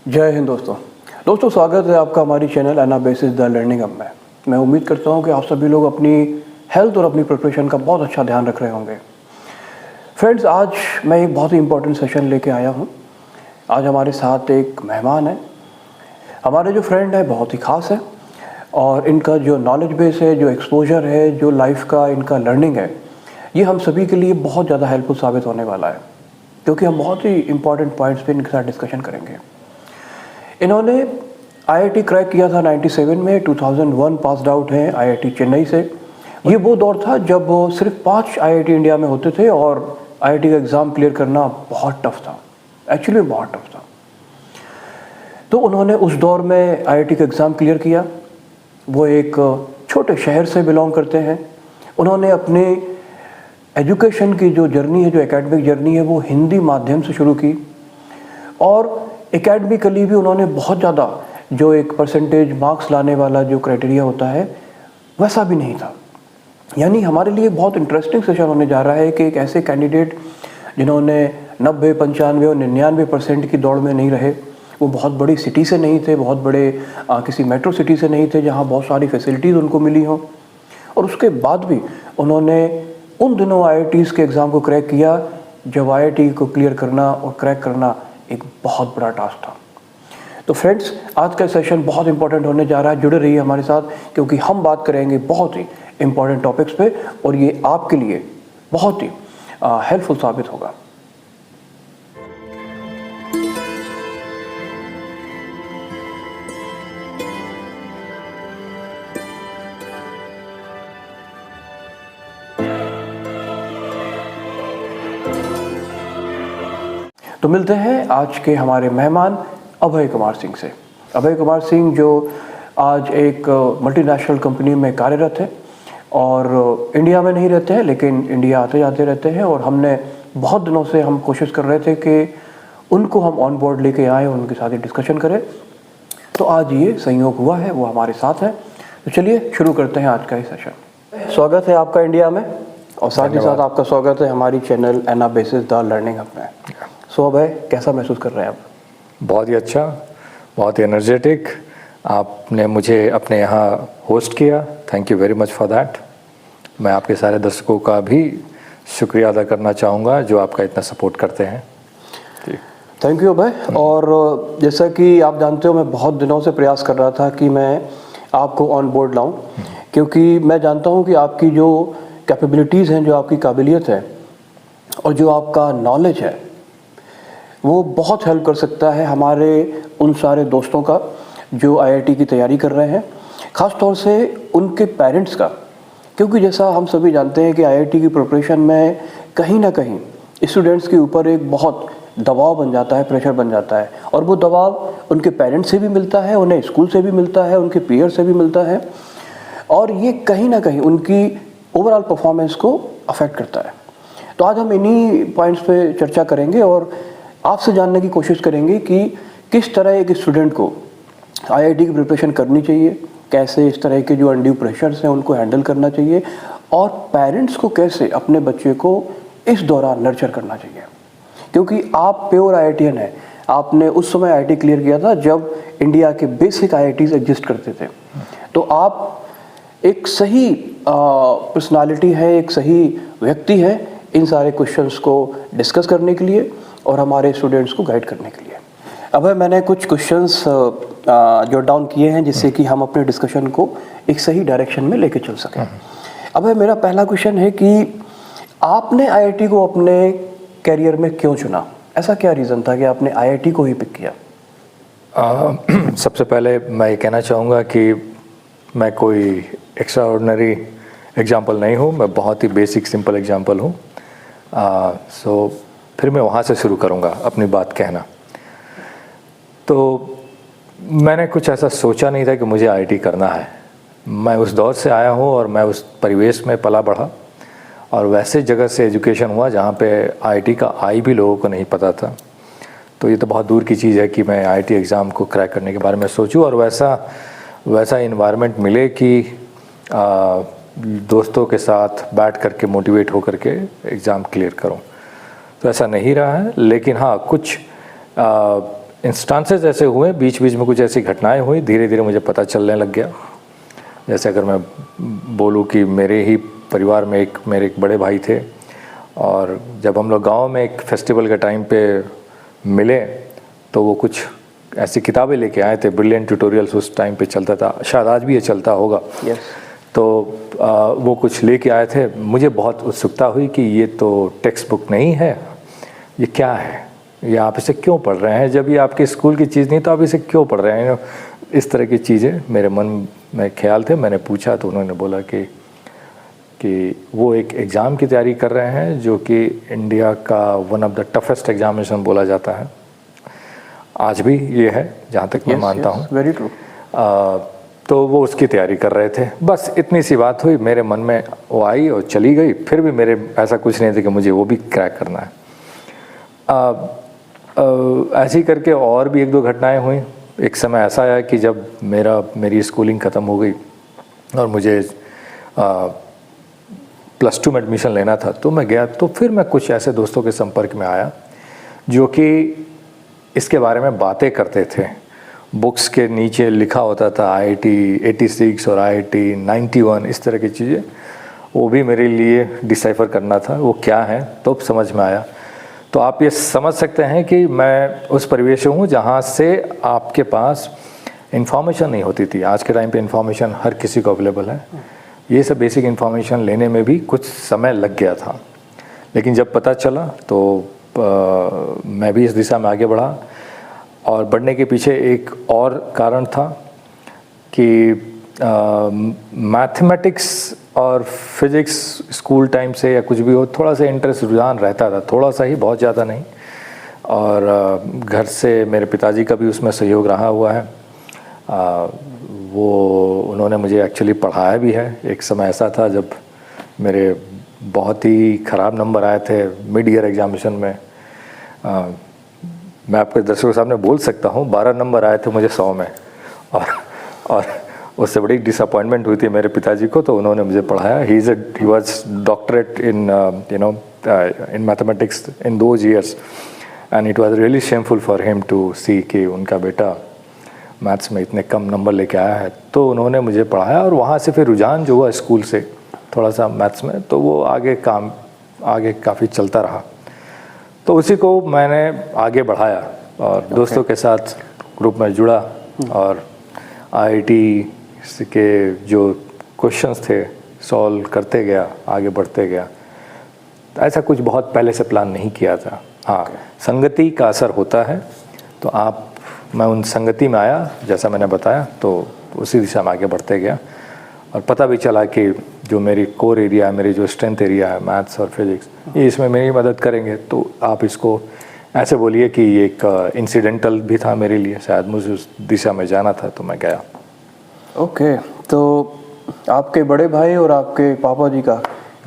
जय हिंद दोस्तों स्वागत है आपका हमारी channel Ana basis the learning hub में। मैं उम्मीद करता हूं कि आप सभी लोग अपनी हेल्थ और अपनी प्रिपरेशन का बहुत अच्छा ध्यान रख रहे होंगे। फ्रेंड्स, आज मैं एक बहुत ही इंपॉर्टेंट सेशन लेके आया हूं। आज हमारे साथ एक मेहमान है। हमारे जो फ्रेंड है बहुत ही ख़ास है और इनका जो नॉलेज बेस है, जो एक्सपोजर है, जो लाइफ का इनका लर्निंग है, ये हम सभी के लिए बहुत ज़्यादा हेल्पफुल साबित होने वाला है, क्योंकि हम बहुत ही इंपॉर्टेंट पॉइंट्स पे इनके साथ डिस्कशन करेंगे। इन्होंने आईआईटी क्रैक किया था 97 में, 2001 पास्ड आउट हैं आईआईटी चेन्नई से। ये वो दौर था जब सिर्फ 5 आईआईटी इंडिया में होते थे और आईआईटी का एग्ज़ाम क्लियर करना बहुत टफ था, एक्चुअली बहुत टफ था। तो उन्होंने उस दौर में आईआईटी का एग्ज़ाम क्लियर किया। वो एक छोटे शहर से बिलोंग करते हैं। उन्होंने अपने एजुकेशन की जो जर्नी है, जो एकेडमिक जर्नी है, वो हिंदी माध्यम से शुरू की और एकेडमिकली भी उन्होंने बहुत ज़्यादा जो एक परसेंटेज मार्क्स लाने वाला जो क्राइटेरिया होता है वैसा भी नहीं था। यानी हमारे लिए बहुत इंटरेस्टिंग सेशन होने जा रहा है कि एक ऐसे कैंडिडेट जिन्होंने 90, 95 और 99% की दौड़ में नहीं रहे, वो बहुत बड़ी सिटी से नहीं थे, बहुत बड़े किसी मेट्रो सिटी से नहीं थे जहाँ बहुत सारी फैसिलिटीज़ उनको मिली हों, और उसके बाद भी उन्होंने उन दिनों आईआईटीज़ के एग्ज़ाम को क्रैक किया जब आईआईटी को क्लियर करना और क्रैक करना एक बहुत बड़ा टास्क था। तो फ्रेंड्स, आज का सेशन बहुत इंपॉर्टेंट होने जा रहा है। जुड़े रहिए हमारे साथ, क्योंकि हम बात करेंगे बहुत ही इंपॉर्टेंट टॉपिक्स पे और ये आपके लिए बहुत ही हेल्पफुल साबित होगा। तो मिलते हैं आज के हमारे मेहमान अभय कुमार सिंह से। अभय कुमार सिंह जो आज एक मल्टीनेशनल कंपनी में कार्यरत है और इंडिया में नहीं रहते हैं, लेकिन इंडिया आते जाते रहते हैं, और हमने बहुत दिनों से हम कोशिश कर रहे थे कि उनको हम ऑन बोर्ड लेके आए, उनके साथ डिस्कशन करें। तो आज ये संयोग हुआ है, वो हमारे साथ हैं। तो चलिए शुरू करते हैं आज का ये सेशन। स्वागत है आपका इंडिया में, और साथ ही साथ आपका स्वागत है हमारी channel Ana basis the learning hub में। सो अभय, कैसा महसूस कर रहे हैं आप? बहुत ही अच्छा, बहुत ही एनर्जेटिक। आपने मुझे अपने यहाँ होस्ट किया, thank you very much for that. मैं आपके सारे दर्शकों का भी शुक्रिया अदा करना चाहूँगा जो आपका इतना सपोर्ट करते हैं। थैंक यू अभय। और जैसा कि आप जानते हो, मैं बहुत दिनों से प्रयास कर रहा था कि मैं आपको ऑन बोर्ड लाऊं, क्योंकि मैं जानता हूं कि आपकी जो कैपेबिलिटीज़ हैं, जो आपकी काबिलियत है और जो आपका नॉलेज है, वो बहुत हेल्प कर सकता है हमारे उन सारे दोस्तों का जो आईआईटी की तैयारी कर रहे हैं, ख़ास तौर से उनके पेरेंट्स का। क्योंकि जैसा हम सभी जानते हैं कि आईआईटी की प्रिपरेशन में कहीं ना कहीं स्टूडेंट्स के ऊपर एक बहुत दबाव बन जाता है, प्रेशर बन जाता है, और वो दबाव उनके पेरेंट्स से भी मिलता है, उन्हें स्कूल से भी मिलता है, उनके पीयर से भी मिलता है, और ये कहीं ना कहीं उनकी ओवरऑल परफॉर्मेंस को अफेक्ट करता है। तो आज हम इन्हीं पॉइंट्स पे चर्चा करेंगे और आपसे जानने की कोशिश करेंगे कि किस तरह एक स्टूडेंट को आईआईटी की प्रिपरेशन करनी चाहिए, कैसे इस तरह के जो अनड्यू प्रेशर्स हैं उनको हैंडल करना चाहिए, और पेरेंट्स को कैसे अपने बच्चे को इस दौरान नर्चर करना चाहिए। क्योंकि आप प्योर आईआईटीएन हैं, आपने उस समय आईआईटी क्लियर किया था जब इंडिया के बेसिक आईआईटीज एग्जिस्ट करते थे। तो आप एक सही पर्सनालिटी है, एक सही व्यक्ति है इन सारे क्वेश्चंस को डिस्कस करने के लिए और हमारे स्टूडेंट्स को गाइड करने के लिए। अब मैंने कुछ क्वेश्चंस जॉट डाउन किए हैं जिससे कि हम अपने डिस्कशन को एक सही डायरेक्शन में लेके चल सकें। अब मेरा पहला क्वेश्चन है कि आपने आईआईटी को अपने कैरियर में क्यों चुना? ऐसा क्या रीज़न था कि आपने आईआईटी को ही पिक किया? सबसे पहले मैं ये कहना चाहूँगा कि मैं कोई एक्स्ट्राऑर्डिनरी एग्जाम्पल नहीं हूँ, मैं बहुत ही बेसिक सिंपल एग्जाम्पल हूँ। सो फिर मैं वहाँ से शुरू करूँगा अपनी बात कहना। तो मैंने कुछ ऐसा सोचा नहीं था कि मुझे आईआईटी करना है। मैं उस दौर से आया हूँ और मैं उस परिवेश में पला बढ़ा और वैसे जगह से एजुकेशन हुआ जहाँ पे आईआईटी का आई भी लोगों को नहीं पता था। तो ये तो बहुत दूर की चीज़ है कि मैं आईआईटी एग्ज़ाम को क्रैक करने के बारे में सोचूं और वैसा इन्वायरमेंट मिले कि दोस्तों के साथ बैठ करके मोटिवेट होकर के एग्ज़ाम क्लियर करूं। तो ऐसा नहीं रहा है, लेकिन हाँ कुछ इंस्टांसेस ऐसे हुए, बीच बीच में कुछ ऐसी घटनाएं हुई, धीरे धीरे मुझे पता चलने लग गया। जैसे अगर मैं बोलूँ कि मेरे ही परिवार में मेरे एक बड़े भाई थे, और जब हम लोग गांव में एक फेस्टिवल के टाइम पे मिले तो वो कुछ ऐसी किताबें लेके आए थे, ब्रिलियंट ट्यूटोरियल्स उस टाइम पे चलता था, शायद आज भी ये चलता होगा। तो वो कुछ लेके आए थे। मुझे बहुत उत्सुकता हुई कि ये तो टेक्स्ट बुक नहीं है, ये क्या है, ये आप इसे क्यों पढ़ रहे हैं, जब ये आपके स्कूल की चीज़ नहीं तो आप इसे क्यों पढ़ रहे हैं। इस तरह की चीज़ें मेरे मन में ख्याल थे। मैंने पूछा तो उन्होंने बोला कि वो एक एग्ज़ाम की तैयारी कर रहे हैं जो कि इंडिया का one of the toughest examination बोला जाता है, आज भी ये है जहाँ तक मैं मानता हूँ। Very true. तो वो उसकी तैयारी कर रहे थे, बस इतनी सी बात हुई, मेरे मन में वो आई और चली गई। फिर भी मेरे ऐसा कुछ नहीं था कि मुझे वो भी क्रैक करना है। ऐसे ही करके और भी एक दो घटनाएं हुई। एक समय ऐसा आया कि जब मेरी स्कूलिंग ख़त्म हो गई और मुझे +2 में एडमिशन लेना था, तो मैं गया। तो फिर मैं कुछ ऐसे दोस्तों के संपर्क में आया जो कि इसके बारे में बातें करते थे। बुक्स के नीचे लिखा होता था IIT 86 और IIT 91, इस तरह की चीज़ें। वो भी मेरे लिए डिसाइफर करना था वो क्या है, तो समझ में आया। तो आप ये समझ सकते हैं कि मैं उस परिवेश में हूँ जहाँ से आपके पास इंफॉर्मेशन नहीं होती थी। आज के टाइम पे इंफॉर्मेशन हर किसी को अवेलेबल है। ये सब बेसिक इंफॉर्मेशन लेने में भी कुछ समय लग गया था, लेकिन जब पता चला तो मैं भी इस दिशा में आगे बढ़ा। और बढ़ने के पीछे एक और कारण था कि मैथमेटिक्स और फिज़िक्स स्कूल टाइम से या कुछ भी हो, थोड़ा सा इंटरेस्ट रुझान रहता था, थोड़ा सा ही, बहुत ज़्यादा नहीं। और घर से मेरे पिताजी का भी उसमें सहयोग रहा हुआ है। उन्होंने मुझे एक्चुअली पढ़ाया भी है। एक समय ऐसा था जब मेरे बहुत ही ख़राब नंबर आए थे मिड ईयर एग्जामिनेशन में। मैं आपके दर्शकों के सामने बोल सकता हूँ 12 नंबर आए थे मुझे 100 में, और उससे बड़ी डिसअपॉइंटमेंट हुई थी मेरे पिताजी को। तो उन्होंने मुझे पढ़ाया। He was doctorate in in mathematics in those years, and it was really shameful for him to see कि उनका बेटा मैथ्स में इतने कम नंबर लेके आया है। तो उन्होंने मुझे पढ़ाया, और वहाँ से फिर रुझान जो हुआ स्कूल से थोड़ा सा मैथ्स में, तो वो आगे काफ़ी चलता रहा। तो उसी को मैंने आगे बढ़ाया और दोस्तों के साथ ग्रुप में जुड़ा, और IIT के जो क्वेश्चंस थे सॉल्व करते गया, आगे बढ़ते गया। ऐसा कुछ बहुत पहले से प्लान नहीं किया था। हाँ, संगति का असर होता है। तो मैं उन संगति में आया, जैसा मैंने बताया, तो उसी दिशा में आगे बढ़ते गया। और पता भी चला कि जो मेरी कोर एरिया है, मेरी जो स्ट्रेंथ एरिया है, मैथ्स और फिज़िक्स, ये इसमें मेरी मदद करेंगे। तो आप इसको ऐसे बोलिए कि ये एक इंसिडेंटल भी था मेरे लिए, शायद मुझे उस दिशा में जाना था तो मैं गया। ओके, तो आपके बड़े भाई और आपके पापा जी का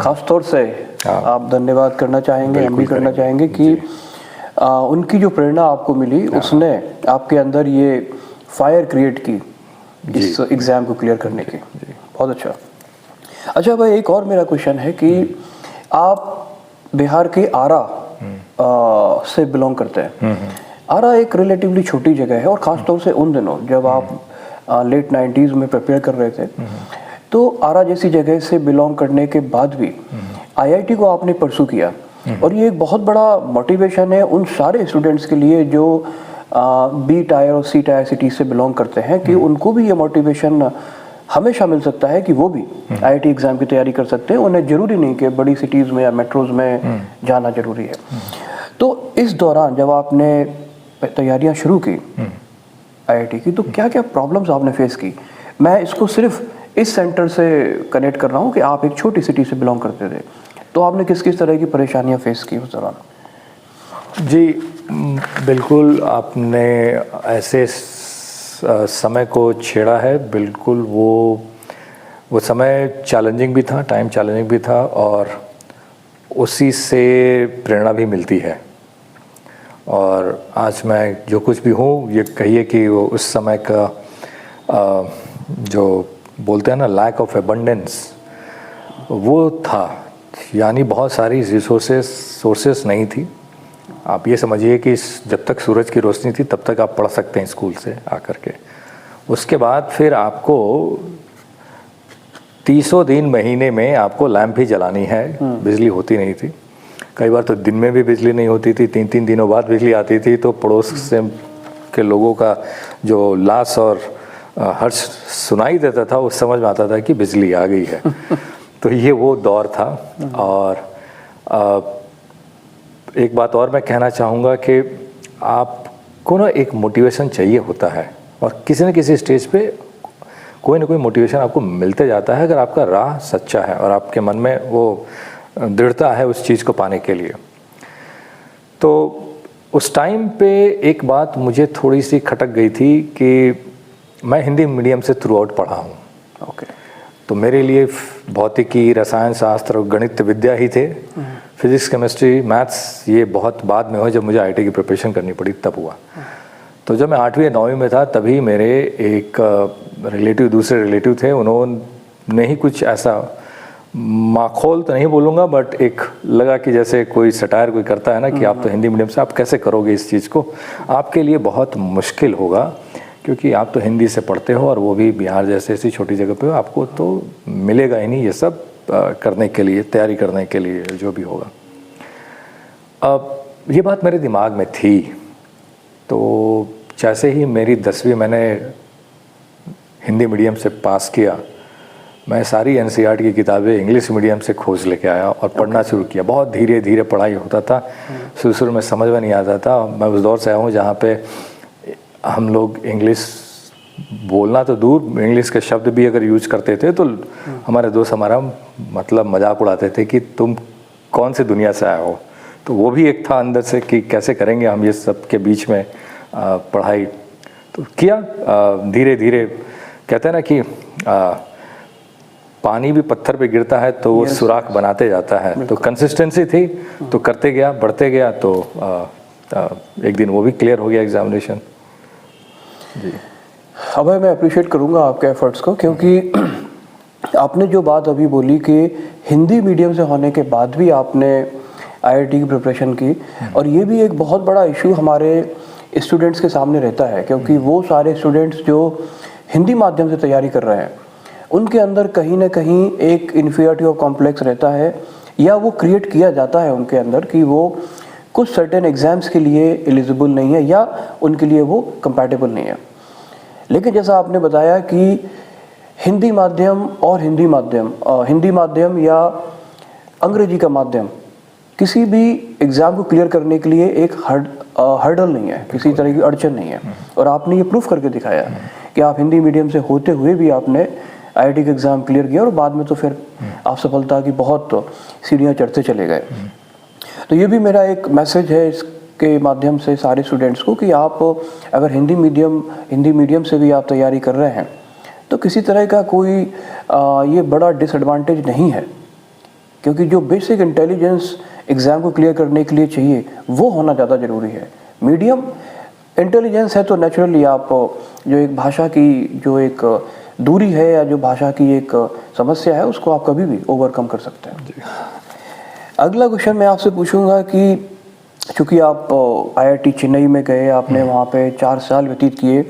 खास तौर से आप धन्यवाद करना चाहेंगे, हम भी करना चाहेंगे कि उनकी जो प्रेरणा आपको मिली, उसने आपके अंदर ये फायर क्रिएट की इस एग्ज़ाम को क्लियर करने की। बहुत अच्छा भाई, एक और मेरा क्वेश्चन है कि आप बिहार के आरा से बिलोंग करते हैं। आरा एक रिलेटिवली छोटी जगह है, और ख़ास तौर से उन दिनों जब आप लेट 90s में प्रिपेयर कर रहे थे, तो आरा जैसी जगह से बिलोंग करने के बाद भी IIT को आपने परसू किया, और ये एक बहुत बड़ा मोटिवेशन है उन सारे स्टूडेंट्स के लिए जो B टायर और C टायर सिटी से बिलोंग करते हैं, कि उनको भी ये मोटिवेशन हमेशा मिल सकता है कि वो भी IIT एग्ज़ाम की तैयारी कर सकते हैं। उन्हें ज़रूरी नहीं कि बड़ी सिटीज़ में या मेट्रोज़ में जाना ज़रूरी है। तो इस दौरान जब आपने तैयारियां शुरू की IIT की, तो क्या क्या प्रॉब्लम्स आपने फेस की? मैं इसको सिर्फ इस सेंटर से कनेक्ट कर रहा हूँ कि आप एक छोटी सिटी से बिलोंग करते थे, तो आपने किस किस तरह की परेशानियां फेस की उस दौरान? जी बिल्कुल, आपने ऐसे समय को छेड़ा है। बिल्कुल वो समय चैलेंजिंग भी था, टाइम चैलेंजिंग भी था, और उसी से प्रेरणा भी मिलती है। और आज मैं जो कुछ भी हूँ, ये कहिए कि वो उस समय का जो बोलते हैं ना, लैक ऑफ एबंडेंस, वो था। यानी बहुत सारी सोर्सेस नहीं थी, आप ये समझिए कि जब तक सूरज की रोशनी थी तब तक आप पढ़ सकते हैं स्कूल से आकर के। उसके बाद फिर आपको 300 दिन महीने में आपको लैंप ही जलानी है, बिजली होती नहीं थी। कई बार तो दिन में भी बिजली नहीं होती थी, 3-3 दिनों बाद बिजली आती थी। तो पड़ोस से के लोगों का जो लाश और हर्ष सुनाई देता था, उस समझ में आता था कि बिजली आ गई है। तो ये वो दौर था। और एक बात और मैं कहना चाहूँगा कि आपको ना एक मोटिवेशन चाहिए होता है, और किसी न किसी स्टेज पे कोई ना कोई मोटिवेशन आपको मिलते जाता है, अगर आपका राह सच्चा है और आपके मन में वो दृढ़ता है उस चीज़ को पाने के लिए। तो उस टाइम पे एक बात मुझे थोड़ी सी खटक गई थी कि मैं हिंदी मीडियम से थ्रू आउट पढ़ा हूँ। ओके। तो मेरे लिए भौतिकी, रसायन शास्त्र और गणित विद्या ही थे। फिजिक्स, केमिस्ट्री, मैथ्स ये बहुत बाद में हुआ, जब मुझे आईटी की प्रिपरेशन करनी पड़ी तब हुआ। तो जब मैं 8वीं या 9वीं में था तभी मेरे एक रिलेटिव, दूसरे रिलेटिव थे, उन्होंने ही कुछ ऐसा माखौल तो नहीं बोलूँगा, बट एक लगा कि जैसे कोई सटायर कोई करता है ना कि आप तो हिंदी मीडियम से, आप कैसे करोगे इस चीज़ को, आपके लिए बहुत मुश्किल होगा, क्योंकि आप तो हिंदी से पढ़ते हो और वो भी बिहार जैसे ऐसी छोटी जगह पे हो, आपको तो मिलेगा ही नहीं ये सब करने के लिए, तैयारी करने के लिए जो भी होगा। अब ये बात मेरे दिमाग में थी। तो जैसे ही मेरी 10वीं मैंने हिंदी मीडियम से पास किया, मैं सारी एनसीईआरटी की किताबें इंग्लिश मीडियम से खोज लेके आया और पढ़ना शुरू किया। बहुत धीरे धीरे पढ़ाई होता था, शुरू में समझ में नहीं आता था। मैं उस दौर से आया हूँ जहाँ पे हम लोग इंग्लिश बोलना तो दूर, इंग्लिश के शब्द भी अगर यूज करते थे तो हमारे दोस्त हमारा मतलब मजाक उड़ाते थे कि तुम कौन सी दुनिया से आए हो। तो वो भी एक था अंदर से कि कैसे करेंगे हम ये सब के बीच में पढ़ाई। तो किया धीरे धीरे। कहते हैं ना कि पानी भी पत्थर पे गिरता है तो वो सुराख बनाते जाता है। तो कंसिस्टेंसी थी, तो करते गया, बढ़ते गया, तो एक दिन वो भी क्लियर हो गया एग्जामिनेशन। जी अभय, मैं अप्रिशिएट करूँगा आपके एफर्ट्स को, क्योंकि आपने जो बात अभी बोली कि हिंदी मीडियम से होने के बाद भी आपने आईआईटी की प्रिपरेशन की, और ये भी एक बहुत बड़ा इशू हमारे स्टूडेंट्स के सामने रहता है, क्योंकि वो सारे स्टूडेंट्स जो हिंदी माध्यम से तैयारी कर रहे हैं उनके अंदर कहीं ना कहीं एक इन्फीरियरिटी ऑफ कॉम्प्लेक्स रहता है, या वो क्रिएट किया जाता है उनके अंदर कि वो कुछ सर्टेन एग्ज़ाम्स के लिए एलिजिबल नहीं है या उनके लिए वो कंपैटिबल नहीं है। लेकिन जैसा आपने बताया कि हिंदी माध्यम और हिंदी माध्यम या अंग्रेजी का माध्यम किसी भी एग्ज़ाम को क्लियर करने के लिए एक हर्डल नहीं है, किसी तरह की अड़चन नहीं है। और आपने ये प्रूफ करके दिखाया कि आप हिंदी मीडियम से होते हुए भी आपने आईआईटी का एग्ज़ाम क्लियर किया, और बाद में तो फिर आप सफलता की बहुत सीढ़ियाँ चढ़ते चले गए। तो ये भी मेरा एक मैसेज है इसके माध्यम से सारे स्टूडेंट्स को कि आप अगर हिंदी मीडियम से भी आप तैयारी कर रहे हैं तो किसी तरह का कोई ये बड़ा डिसएडवांटेज नहीं है, क्योंकि जो बेसिक इंटेलिजेंस एग्ज़ाम को क्लियर करने के लिए चाहिए वो होना ज़्यादा ज़रूरी है। मीडियम इंटेलिजेंस है तो नेचुरली आप जो एक भाषा की जो एक दूरी है या जो भाषा की एक समस्या है उसको आप कभी भी ओवरकम कर सकते हैं। अगला क्वेश्चन मैं आपसे पूछूंगा कि चूँकि आप आईआईटी चेन्नई में गए, आपने वहाँ पे 4 साल व्यतीत किए,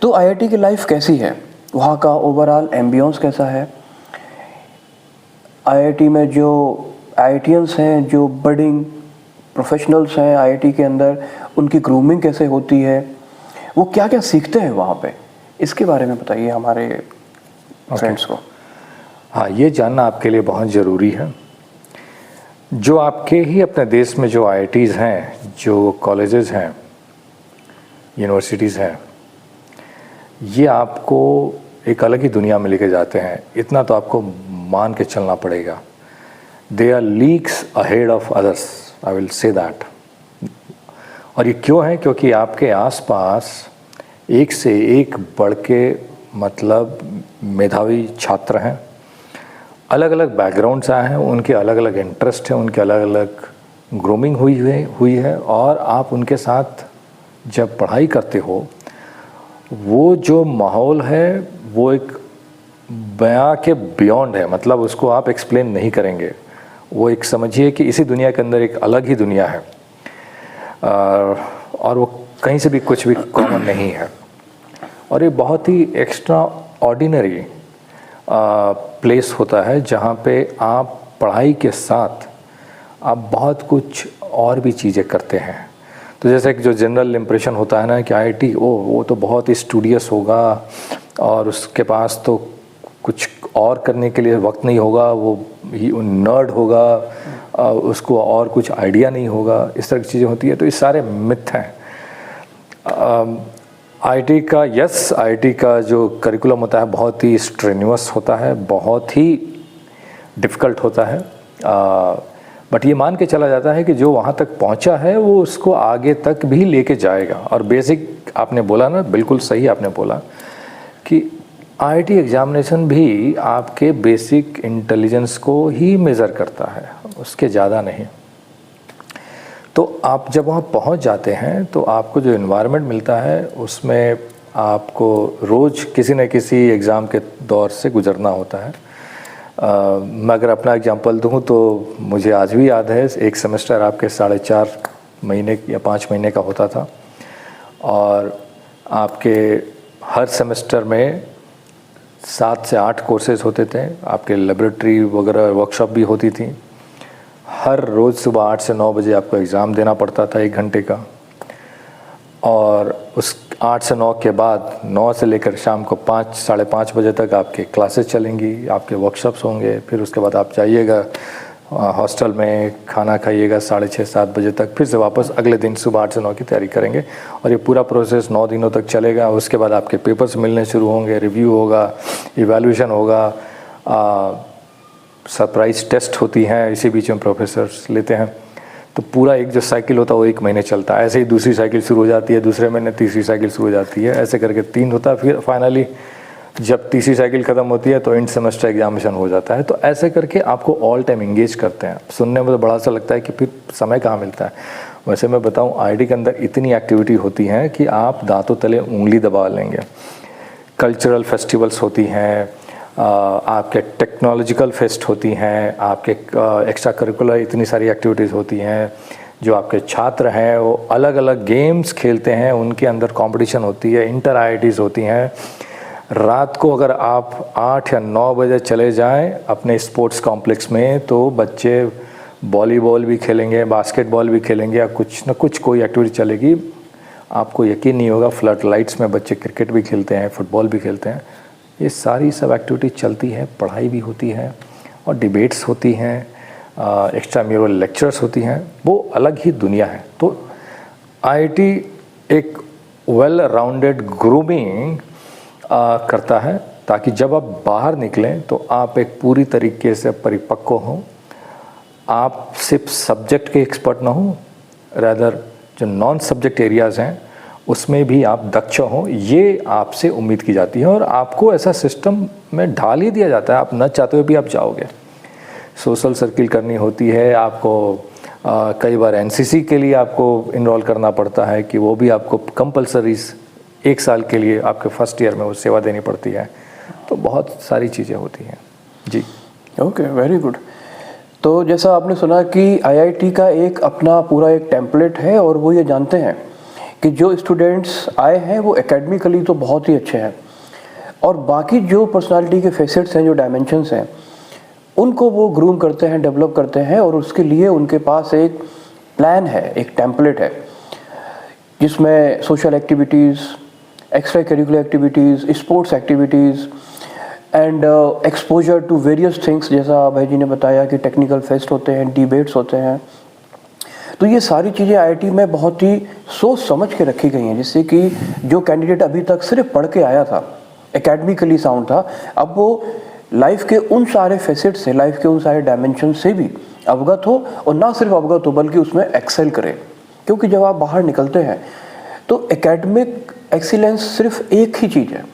तो आईआईटी की लाइफ कैसी है, वहाँ का ओवरऑल एम्बियंस कैसा है, आईआईटी में जो आईआईटियंस हैं, जो बडिंग प्रोफेशनल्स हैं आईआईटी के अंदर, उनकी ग्रूमिंग कैसे होती है, वो क्या क्या सीखते हैं वहाँ पे, इसके बारे में बताइए हमारे फ्रेंड्स को। हाँ, ये जानना आपके लिए बहुत ज़रूरी है। जो आपके ही अपने देश में जो आईआईटीज़ हैं, जो कॉलेजेस हैं, यूनिवर्सिटीज़ हैं, ये आपको एक अलग ही दुनिया में लेके जाते हैं। इतना तो आपको मान के चलना पड़ेगा। They are leagues ahead of others, I will say that. और ये क्यों है? क्योंकि आपके आसपास एक से एक बढ़ के मतलब मेधावी छात्र हैं, अलग अलग बैकग्राउंड से आए हैं, उनके अलग अलग इंटरेस्ट हैं, उनके अलग अलग ग्रूमिंग हुई है। और आप उनके साथ जब पढ़ाई करते हो, वो जो माहौल है वो एक बयां के बियॉन्ड है, मतलब उसको आप एक्सप्लेन नहीं करेंगे। वो एक समझिए कि इसी दुनिया के अंदर एक अलग ही दुनिया है। और वो कहीं से भी कुछ भी कॉमन नहीं है। और ये बहुत ही एक्स्ट्रा ऑर्डिनरी प्लेस होता है जहाँ पे आप पढ़ाई के साथ आप बहुत कुछ और भी चीज़ें करते हैं। तो जैसे एक जो जनरल इम्प्रेशन होता है ना कि आईआईटी वो तो बहुत ही स्टूडियस होगा और उसके पास तो कुछ और करने के लिए वक्त नहीं होगा, वो ही नर्ड होगा, उसको और कुछ आइडिया नहीं होगा, इस तरह की चीज़ें होती है। तो ये सारे मिथ हैं। आईआईटी का जो करिकुलम होता है बहुत ही स्ट्रेन्युअस होता है, बहुत ही डिफ़िकल्ट होता है, बट ये मान के चला जाता है कि जो वहाँ तक पहुँचा है वो उसको आगे तक भी लेके जाएगा। और बेसिक आपने बोला ना, बिल्कुल सही आपने बोला कि आईआईटी एग्ज़ामिनेशन भी आपके बेसिक इंटेलिजेंस को ही मेज़र करता है, उसके ज़्यादा नहीं। तो आप जब वहाँ पहुँच जाते हैं तो आपको जो एनवायरनमेंट मिलता है उसमें आपको रोज़ किसी न किसी एग्ज़ाम के दौर से गुज़रना होता है। मैं अगर अपना एग्जांपल दूँ तो मुझे आज भी याद है, एक सेमेस्टर आपके 4.5 महीने या 5 महीने का होता था और आपके हर सेमेस्टर में 7 से 8 कोर्सेज़ होते थे, आपके लेबोरेटरी वगैरह वर्कशॉप भी होती थी। हर रोज़ सुबह 8 से 9 बजे आपको एग्ज़ाम देना पड़ता था 1 घंटे का, और उस 8 से 9 के बाद 9 से लेकर शाम को 5 साढ़े 5 बजे तक आपके क्लासेस चलेंगी, आपके वर्कशॉप्स होंगे। फिर उसके बाद आप जाइएगा हॉस्टल में, खाना खाइएगा 6:30 7 बजे तक, फिर से वापस अगले दिन सुबह 8 से 9 की तैयारी करेंगे। और ये पूरा प्रोसेस 9 दिनों तक चलेगा। उसके बाद आपके पेपर्स मिलने शुरू होंगे, रिव्यू होगा, इवैल्यूएशन होगा, सरप्राइज़ टेस्ट होती हैं, इसी बीच में प्रोफेसर्स लेते हैं। तो पूरा एक जो साइकिल होता है वो 1 महीने चलता है। ऐसे ही दूसरी साइकिल शुरू हो जाती है, दूसरे महीने तीसरी साइकिल शुरू हो जाती है, ऐसे करके 3 होता है। फिर फाइनली जब तीसरी साइकिल ख़त्म होती है तो एंड सेमेस्टर एग्जामिनेशन हो जाता है। तो ऐसे करके आपको ऑल टाइम इंगेज करते हैं। सुनने में तो बड़ा सा लगता है कि फिर समय कहाँ मिलता है। वैसे मैं बताऊँ, आईआईटी के अंदर इतनी एक्टिविटी होती हैं कि आप दांतों तले उंगली दबा लेंगे। कल्चरल फेस्टिवल्स होती हैं, आपके टेक्नोलॉजिकल फेस्ट होती हैं, आपके एक्स्ट्रा करिकुलर इतनी सारी एक्टिविटीज़ होती हैं। जो आपके छात्र हैं वो अलग अलग गेम्स खेलते हैं, उनके अंदर कंपटीशन होती है, इंटर आईआईटीज़ होती हैं। रात को अगर आप 8 या 9 बजे चले जाएं अपने स्पोर्ट्स कॉम्प्लेक्स में तो बच्चे वॉलीबॉल भी खेलेंगे, बास्केटबॉल भी खेलेंगे, या कुछ न कुछ कोई एक्टिविटी चलेगी। आपको यकीन नहीं होगा, फ्लड लाइट्स में बच्चे क्रिकेट भी खेलते हैं, फुटबॉल भी खेलते हैं। ये सारी सब एक्टिविटी चलती है, पढ़ाई भी होती है और डिबेट्स होती हैं, एक्स्ट्रा म्यूरल लेक्चर्स होती हैं। वो अलग ही दुनिया है। तो आईआईटी एक वेल राउंडेड ग्रूमिंग करता है ताकि जब आप बाहर निकलें तो आप एक पूरी तरीके से परिपक्व हों। आप सिर्फ सब्जेक्ट के एक्सपर्ट ना हों, रादर जो नॉन सब्जेक्ट एरियाज़ हैं उसमें भी आप दक्ष हों, ये आपसे उम्मीद की जाती है। और आपको ऐसा सिस्टम में ढाल ही दिया जाता है, आप न चाहते हुए भी आप जाओगे। सोशल सर्किल करनी होती है आपको, कई बार एनसीसी के लिए आपको इनरोल करना पड़ता है कि वो भी आपको कंपलसरी 1 साल के लिए आपके फर्स्ट ईयर में वो सेवा देनी पड़ती है। तो बहुत सारी चीज़ें होती हैं जी। Okay, very good. तो जैसा आपने सुना कि आईआईटी का एक अपना पूरा एक टेम्पलेट है और वो ये जानते हैं कि जो स्टूडेंट्स आए हैं वो एकेडमिकली तो बहुत ही अच्छे हैं और बाकी जो पर्सनालिटी के फेसेट्स हैं, जो डायमेंशंस हैं, उनको वो ग्रूम करते हैं, डेवलप करते हैं। और उसके लिए उनके पास एक प्लान है, एक टेम्पलेट है जिसमें social activities, extra curricular activities, sports activities and exposure to various things, जैसा भाई जी ने बताया कि टेक्निकल फेस्ट होते हैं, डिबेट्स होते हैं। तो ये सारी चीज़ें आईआईटी में बहुत ही सोच समझ के रखी गई हैं, जिससे कि जो कैंडिडेट अभी तक सिर्फ पढ़ के आया था, एकेडमिकली साउंड था, अब वो लाइफ के उन सारे फेसेट से, लाइफ के उन सारे डायमेंशन से भी अवगत हो, और ना सिर्फ अवगत हो बल्कि उसमें एक्सेल करे। क्योंकि जब आप बाहर निकलते हैं तो एकेडमिक एक्सीलेंस सिर्फ एक ही चीज़ है,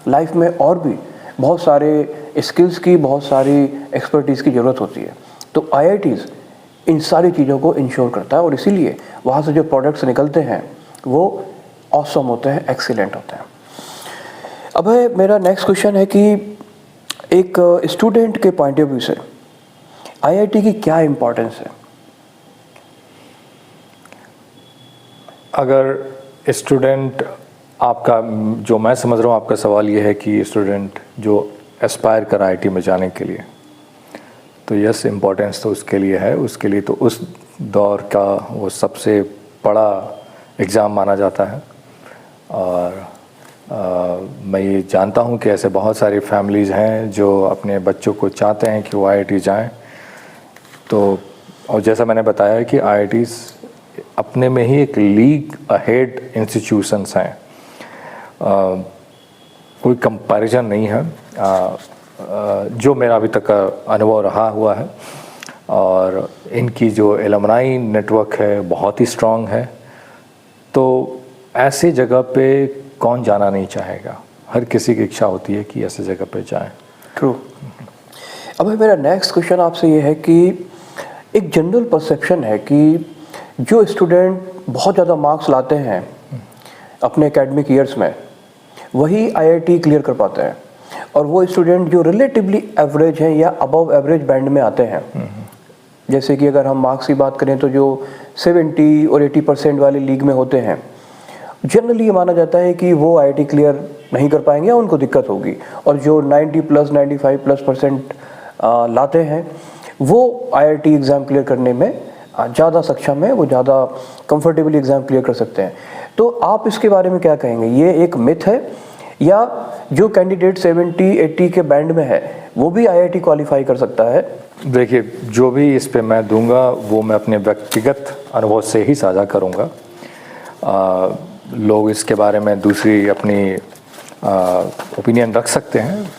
लाइफ में और भी बहुत सारे स्किल्स की, बहुत सारी एक्सपर्टीज़ की ज़रूरत होती है। तो आईआईटीज़ इन सारी चीज़ों को इंश्योर करता है और इसीलिए वहाँ से जो प्रोडक्ट्स निकलते हैं वो ऑसम होते हैं, एक्सीलेंट होते हैं। अब है मेरा नेक्स्ट क्वेश्चन है कि एक स्टूडेंट के पॉइंट ऑफ व्यू से आईआईटी की क्या इम्पोर्टेंस है? अगर स्टूडेंट आपका, जो मैं समझ रहा हूँ आपका सवाल ये है कि स्टूडेंट जो एस्पायर कर आईआईटी में जाने के लिए, तो यस, इम्पोर्टेंस तो उसके लिए है। उसके लिए तो उस दौर का वो सबसे बड़ा एग्ज़ाम माना जाता है। और मैं ये जानता हूँ कि ऐसे बहुत सारी फैमिलीज़ हैं जो अपने बच्चों को चाहते हैं कि वो आईआईटी जाएं। तो और जैसा मैंने बताया कि आईआईटीज़ अपने में ही एक लीग अहेड इंस्टीट्यूशंस हैं, कोई कंपैरिजन नहीं है, जो मेरा अभी तक का अनुभव रहा हुआ है। और इनकी जो एलुमनाई नेटवर्क है बहुत ही स्ट्रॉन्ग है। तो ऐसी जगह पे कौन जाना नहीं चाहेगा, हर किसी की इच्छा होती है कि ऐसी जगह पे जाएं। ट्रू। अब मेरा नेक्स्ट क्वेश्चन आपसे ये है कि एक जनरल परसेप्शन है कि जो स्टूडेंट बहुत ज़्यादा मार्क्स लाते हैं अपने एकेडमिक ईयर्स में, वही आईआईटी क्लियर कर पाते हैं, और वो स्टूडेंट जो रिलेटिवली एवरेज हैं या अबव एवरेज बैंड में आते हैं, जैसे कि अगर हम मार्क्स की बात करें तो जो 70 और 80% वाली लीग में होते हैं, जनरली ये माना जाता है कि वो आईआईटी क्लियर नहीं कर पाएंगे या उनको दिक्कत होगी। और जो 90+, 95+% लाते हैं वो आईआईटी एग्ज़ाम क्लियर करने में ज़्यादा सक्षम है, वो ज़्यादा कंफर्टेबली एग्ज़ाम क्लियर कर सकते हैं। तो आप इसके बारे में क्या कहेंगे? ये एक मिथ है या जो कैंडिडेट 70-80 के बैंड में है वो भी आईआईटी क्वालिफाई कर सकता है? देखिए, जो भी इस पे मैं दूंगा वो मैं अपने व्यक्तिगत अनुभव से ही साझा करूंगा। लोग इसके बारे में दूसरी अपनी ओपिनियन रख सकते हैं,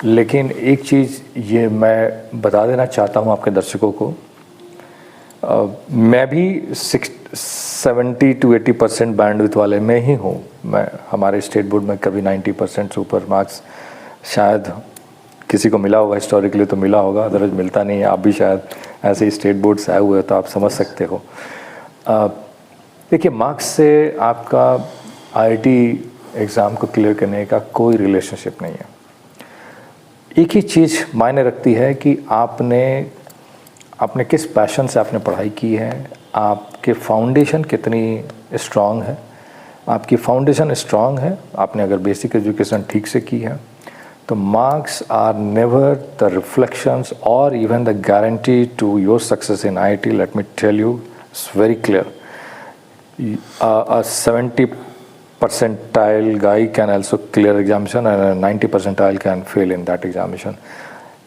लेकिन एक चीज़ ये मैं बता देना चाहता हूँ आपके दर्शकों को, मैं भी 70-80% बैंडविड्थ वाले में ही हूँ। मैं हमारे स्टेट बोर्ड में कभी 90% से ऊपर मार्क्स शायद किसी को मिला होगा, हिस्टोरिकली तो मिला होगा, अदरवाइज मिलता नहीं है। आप भी शायद ऐसे ही स्टेट बोर्ड से आए हुए तो आप समझ सकते हो। देखिए, मार्क्स से आपका आईआईटी एग्ज़ाम को क्लियर करने का कोई रिलेशनशिप नहीं है। एक ही चीज़ मायने रखती है कि आपने किस पैशन से आपने पढ़ाई की है, आपके फाउंडेशन कितनी स्ट्रांग है। आपकी फाउंडेशन स्ट्रांग है, आपने अगर बेसिक एजुकेशन ठीक से की है, तो marks are never the reflections और even the guarantee to your success in IIT. Let me tell you, it's very clear. A 70 percentile guy can also clear examination and a 90 percentile can fail in that examination.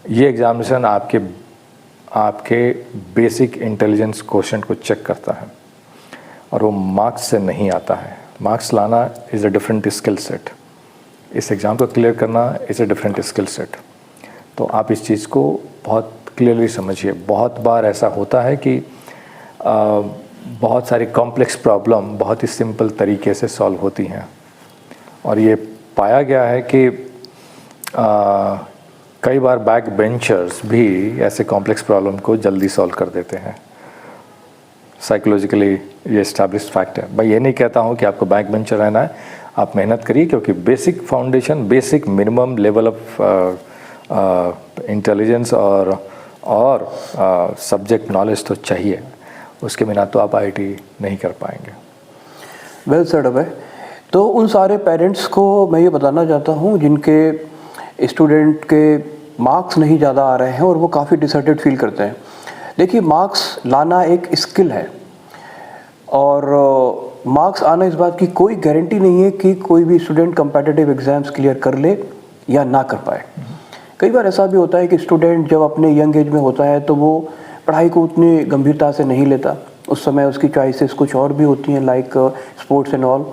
ये examination आपके basic intelligence quotient को check करता है और वो marks से नहीं आता है। मार्क्स लाना is a different skill set, इस एग्ज़ाम को क्लियर करना is a different skill set. तो आप इस चीज़ को बहुत क्लियरली समझिए। बहुत बार ऐसा होता है कि बहुत सारी कॉम्प्लेक्स प्रॉब्लम बहुत ही सिंपल तरीके से सॉल्व होती हैं, और ये पाया गया है कि कई बार बैक बेंचर्स भी ऐसे कॉम्प्लेक्स प्रॉब्लम को जल्दी सॉल्व कर देते हैं। साइकोलॉजिकली ये एस्टैब्लिश्ड फैक्ट है। मैं ये नहीं कहता हूँ कि आपको बैक बेंचर रहना है, आप मेहनत करिए, क्योंकि basic foundation, basic minimum level of intelligence और सब्जेक्ट नॉलेज तो चाहिए। उसके बिना तो आप आईआईटी नहीं कर पाएंगे। वेल सेड अभय। तो उन सारे पेरेंट्स को मैं ये बताना चाहता हूँ जिनके स्टूडेंट के मार्क्स नहीं ज़्यादा आ रहे हैं और वो काफ़ी डिसर्टेड फील करते हैं। देखिए, मार्क्स लाना एक स्किल है, और मार्क्स आना इस बात की कोई गारंटी नहीं है कि कोई भी स्टूडेंट कम्पिटिटिव एग्ज़ाम्स क्लियर कर ले या ना कर पाए। कई बार ऐसा भी होता है कि स्टूडेंट जब अपने यंग एज में होता है तो वो पढ़ाई को उतनी गंभीरता से नहीं लेता। उस समय उसकी चॉइसेस कुछ और भी होती हैं, लाइक स्पोर्ट्स एंड ऑल।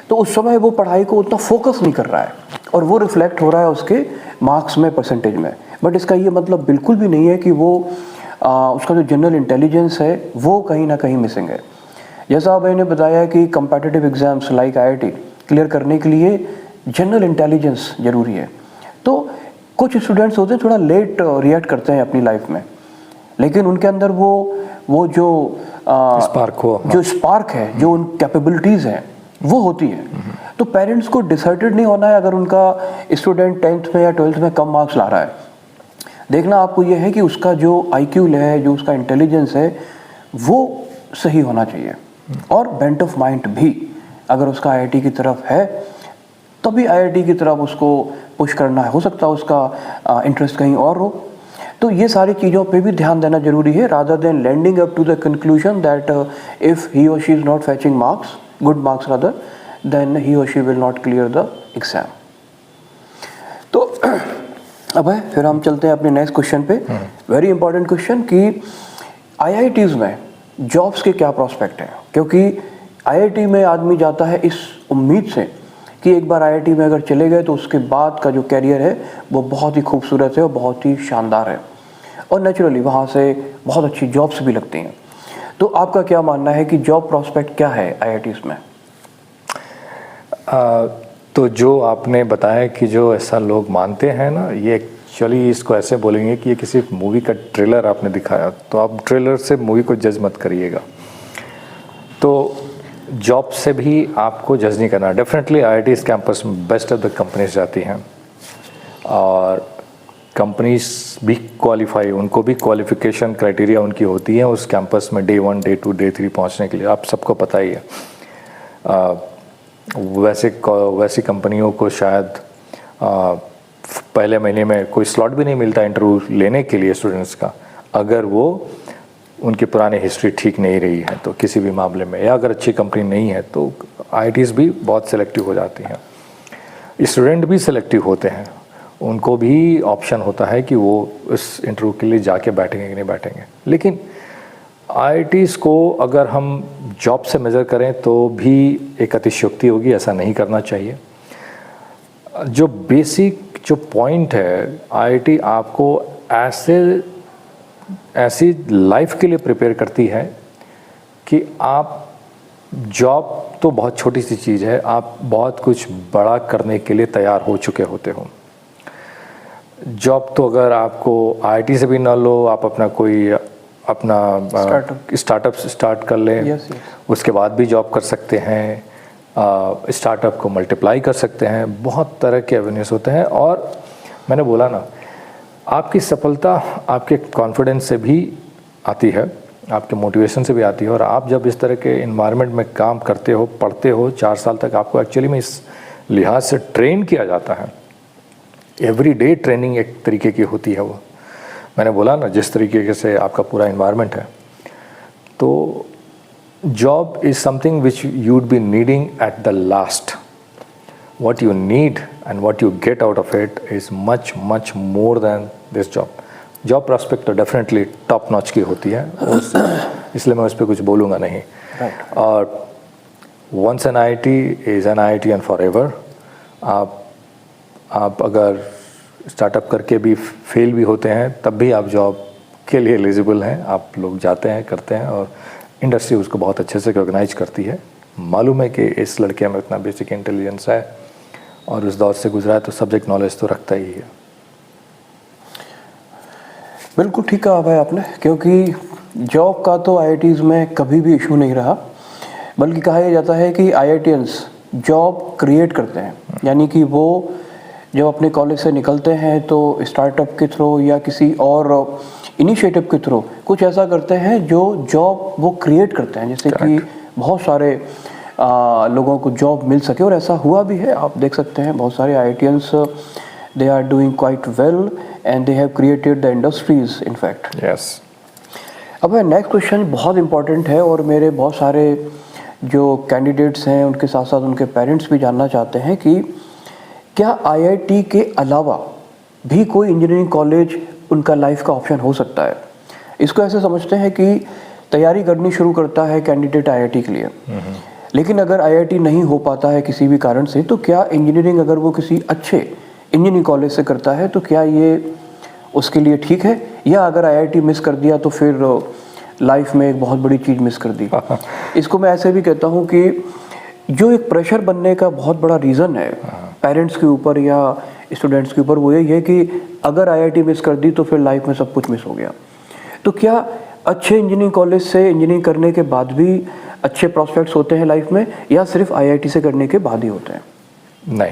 तो उस समय वो पढ़ाई को उतना फोकस नहीं कर रहा है और वो रिफ्लेक्ट हो रहा है उसके मार्क्स में, परसेंटेज में। बट इसका ये मतलब बिल्कुल भी नहीं है कि वो उसका जो जनरल इंटेलिजेंस है वो कहीं ना कहीं मिसिंग है। जैसा अब मैंने बताया कि competitive exams like IIT clear करने के लिए जनरल इंटेलिजेंस ज़रूरी है। तो कुछ स्टूडेंट्स होते हैं थोड़ा लेट रिएक्ट करते हैं अपनी लाइफ में, लेकिन उनके अंदर वो जो स्पार्क है, जो उन कैपेबिलिटीज़ हैं वो होती है। तो पेरेंट्स को डिसर्टेड नहीं होना है अगर उनका स्टूडेंट 10th में या 12th में कम मार्क्स ला रहा है। देखना आपको ये है कि उसका जो आईक्यू है, जो उसका इंटेलिजेंस है, वो सही होना चाहिए। और बेंट ऑफ माइंड भी अगर उसका आईआईटी की तरफ है तभी आईआईटी की तरफ उसको पुश करना है। हो सकता है उसका इंटरेस्ट कहीं और हो। तो ये सारी चीज़ों पे भी ध्यान देना जरूरी है, rather than landing up to the conclusion that if he और she is not fetching marks, good marks rather, then he और she will not clear the exam. तो अब है फिर हम चलते हैं अपने नेक्स्ट क्वेश्चन पे। वेरी इंपॉर्टेंट क्वेश्चन कि आईआईटीज़ में जॉब्स के क्या प्रोस्पेक्ट हैं, क्योंकि आईआईटी में आदमी जाता है इस उम्मीद से कि एक बार आईआईटी में अगर चले गए तो उसके बाद का जो कैरियर है वो बहुत ही खूबसूरत है और बहुत ही शानदार है, और नेचुरली वहाँ से बहुत अच्छी जॉब्स भी लगती हैं। तो आपका क्या मानना है कि जॉब प्रोस्पेक्ट क्या है आईआईटीज़ में? तो जो आपने बताया कि जो ऐसा लोग मानते हैं ना, ये एक्चुअली इसको ऐसे बोलेंगे कि ये किसी मूवी का ट्रेलर आपने दिखाया, तो आप ट्रेलर से मूवी को जज मत करिएगा। तो जॉब से भी आपको जज नहीं करना। डेफिनेटली आईआईटीज़ कैंपस में बेस्ट ऑफ द कंपनीज जाती हैं और कंपनीज भी क्वालिफाई, उनको भी क्वालिफिकेशन क्राइटेरिया उनकी होती है उस कैंपस में डे 1, डे 2, डे 3 पहुंचने के लिए, आप सबको पता ही है। वैसी कंपनियों को शायद पहले महीने में कोई स्लॉट भी नहीं मिलता इंटरव्यू लेने के लिए स्टूडेंट्स का, अगर वो उनकी पुरानी हिस्ट्री ठीक नहीं रही है तो किसी भी मामले में, या अगर अच्छी कंपनी नहीं है तो आईआईटीज़ भी बहुत सेलेक्टिव हो जाती हैं। स्टूडेंट भी सेलेक्टिव होते हैं, उनको भी ऑप्शन होता है कि वो इस इंटरव्यू के लिए जाके बैठेंगे कि नहीं बैठेंगे। लेकिन आईआईटीज़ को अगर हम जॉब से मेज़र करें तो भी एक अतिशयोक्ति होगी, ऐसा नहीं करना चाहिए। जो बेसिक जो पॉइंट है, आईआईटी आपको ऐसी लाइफ के लिए प्रिपेयर करती है कि आप, जॉब तो बहुत छोटी सी चीज़ है, आप बहुत कुछ बड़ा करने के लिए तैयार हो चुके होते हो। जॉब तो अगर आपको आईआईटी से भी ना लो, आप अपना स्टार्टअप स्टार्ट कर लें, उसके बाद भी जॉब कर सकते हैं, स्टार्टअप को मल्टीप्लाई कर सकते हैं, बहुत तरह के एवेन्यूज़ होते हैं। और मैंने बोला ना, आपकी सफलता आपके कॉन्फिडेंस से भी आती है, आपके मोटिवेशन से भी आती है। और आप जब इस तरह के इन्वायरमेंट में काम करते हो, पढ़ते हो 4 साल तक, आपको एक्चुअली में इस लिहाज से ट्रेन किया जाता है। एवरी डे ट्रेनिंग एक तरीके की होती है। वो मैंने बोला ना, जिस तरीके से आपका पूरा इन्वायरमेंट है, तो job is something which you would be needing at the last. what you need and what you get out of it is much more than this job. Job prospect तो डेफिनेटली टॉप नॉच की होती है, इसलिए मैं उस पर कुछ बोलूँगा नहीं। और once an IIT is an IIT and forever एवर। आप अगर स्टार्टअप करके भी फेल भी होते हैं तब भी आप जॉब के लिए एलिजिबल हैं। आप लोग जाते हैं, करते हैं, और इंडस्ट्री उसको बहुत अच्छे से रिकॉग्नाइज करती है। मालूम है कि इस लड़के में इतना बेसिक इंटेलिजेंस है और उस दौर से गुजरा है, तो सब्जेक्ट नॉलेज तो रखता ही है। बिल्कुल ठीक कहा भाई आपने, क्योंकि जॉब का तो आईआईटीज़ में कभी भी इशू नहीं रहा, बल्कि कहा यह जाता है कि आईआईटियंस जॉब क्रिएट करते हैं। यानी कि वो जब अपने कॉलेज से निकलते हैं तो स्टार्टअप के थ्रू या किसी और इनिशिएटिव के थ्रू कुछ ऐसा करते हैं जो जॉब वो क्रिएट करते हैं, जैसे कि बहुत सारे लोगों को जॉब मिल सके। और ऐसा हुआ भी है, आप देख सकते हैं बहुत सारे IITians, they are doing quite well and they have created the industries in fact. Yes. अब नेक्स्ट क्वेश्चन बहुत इंपॉर्टेंट है और मेरे बहुत सारे जो कैंडिडेट्स हैं उनके साथ साथ उनके पेरेंट्स भी जानना चाहते हैं कि क्या आईआईटी के अलावा भी कोई इंजीनियरिंग कॉलेज उनका लाइफ का ऑप्शन हो सकता है? इसको ऐसे समझते हैं कि तैयारी करनी शुरू करता है कैंडिडेट आईआईटी के लिए, लेकिन अगर आईआईटी नहीं हो पाता है किसी भी कारण से, तो क्या इंजीनियरिंग अगर वो किसी अच्छे इंजीनियरिंग कॉलेज से करता है तो क्या ये उसके लिए ठीक है, या अगर आईआईटी मिस कर दिया तो फिर लाइफ में एक बहुत बड़ी चीज़ मिस कर दी? इसको मैं ऐसे भी कहता हूँ कि जो एक प्रेशर बनने का बहुत बड़ा रीज़न है पेरेंट्स के ऊपर या स्टूडेंट्स के ऊपर, वो यही है कि अगर आईआईटी मिस कर दी तो फिर लाइफ में सब कुछ मिस हो गया। तो क्या अच्छे इंजीनियरिंग कॉलेज से इंजीनियरिंग करने के बाद भी अच्छे प्रॉस्पेक्ट्स होते हैं लाइफ में, या सिर्फ आईआईटी से करने के बाद ही होते हैं? नहीं,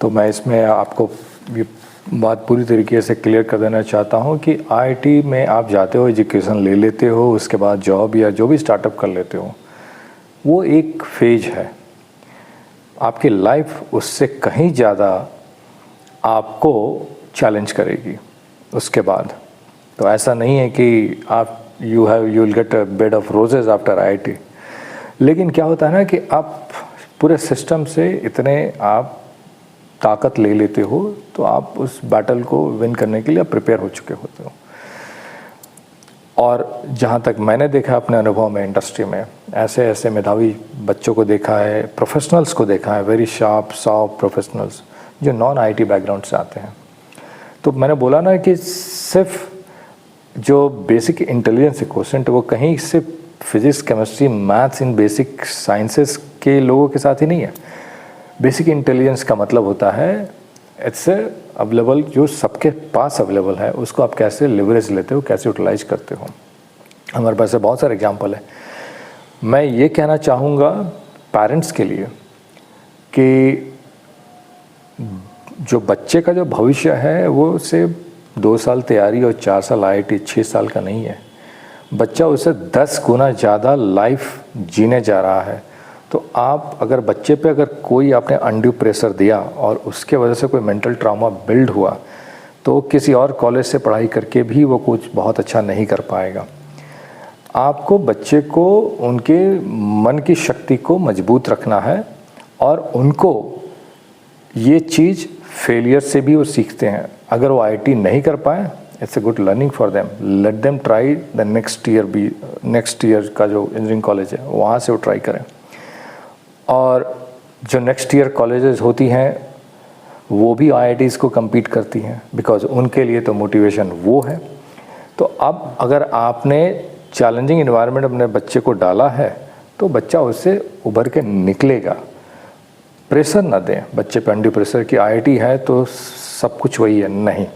तो मैं इसमें आपको ये बात पूरी तरीके से क्लियर कर देना चाहता हूँ कि आईआईटी में आप जाते हो, एजुकेशन ले लेते हो, उसके बाद जॉब या जो भी स्टार्टअप कर लेते हो, वो एक फेज है। आपकी लाइफ उससे कहीं ज़्यादा आपको चैलेंज करेगी उसके बाद। तो ऐसा नहीं है कि आप you will get a bed of roses after IIT. लेकिन क्या होता है ना कि आप पूरे सिस्टम से इतने आप ताकत ले लेते हो, तो आप उस बैटल को विन करने के लिए आप प्रिपेयर हो चुके होते हो। और जहाँ तक मैंने देखा अपने अनुभव में इंडस्ट्री में, ऐसे ऐसे मेधावी बच्चों को देखा है, प्रोफेशनल्स को देखा है, वेरी शार्प सॉफ्ट प्रोफेशनल्स जो नॉन आईटी बैकग्राउंड से आते हैं। तो मैंने बोला ना कि सिर्फ जो बेसिक इंटेलिजेंस क्वोशेंट वो कहीं सिर्फ फिजिक्स केमिस्ट्री मैथ्स इन बेसिक साइंसेस के लोगों के साथ ही नहीं है। बेसिक इंटेलिजेंस का मतलब होता है इट्स अवेलेबल, जो सबके पास अवेलेबल है उसको आप कैसे लिवरेज लेते हो, कैसे यूटिलाइज करते हो। हमारे पास बहुत सारे एग्जांपल है। मैं ये कहना चाहूँगा पेरेंट्स के लिए कि जो बच्चे का जो भविष्य है वो सिर्फ 2 साल तैयारी और 4 साल आईआईटी 6 साल का नहीं है। बच्चा उससे 10 गुना ज़्यादा लाइफ जीने जा रहा है। तो आप अगर बच्चे पे अगर कोई आपने अनड्यू प्रेशर दिया और उसके वजह से कोई मेंटल ट्रॉमा बिल्ड हुआ, तो किसी और कॉलेज से पढ़ाई करके भी वो कुछ बहुत अच्छा नहीं कर पाएगा। आपको बच्चे को उनके मन की शक्ति को मजबूत रखना है और उनको ये चीज़ फेलियर से भी वो सीखते हैं। अगर वो आईआईटी नहीं कर पाए, it's a good learning for them. Let them try the next year का जो इंजीनियरिंग कॉलेज है वहाँ से वो ट्राई करें। और जो नेक्स्ट ईयर कॉलेजेस होती हैं वो भी आईआईटीज़ को compete करती हैं, बिकॉज उनके लिए तो मोटिवेशन वो है। तो अब अगर आपने चैलेंजिंग इन्वायरमेंट अपने बच्चे को डाला है तो बच्चा उससे उभर के निकलेगा। प्रेशर ना दें बच्चे पे, अनड्यू प्रेशर कि आईआईटी है तो सब कुछ वही है, नहीं।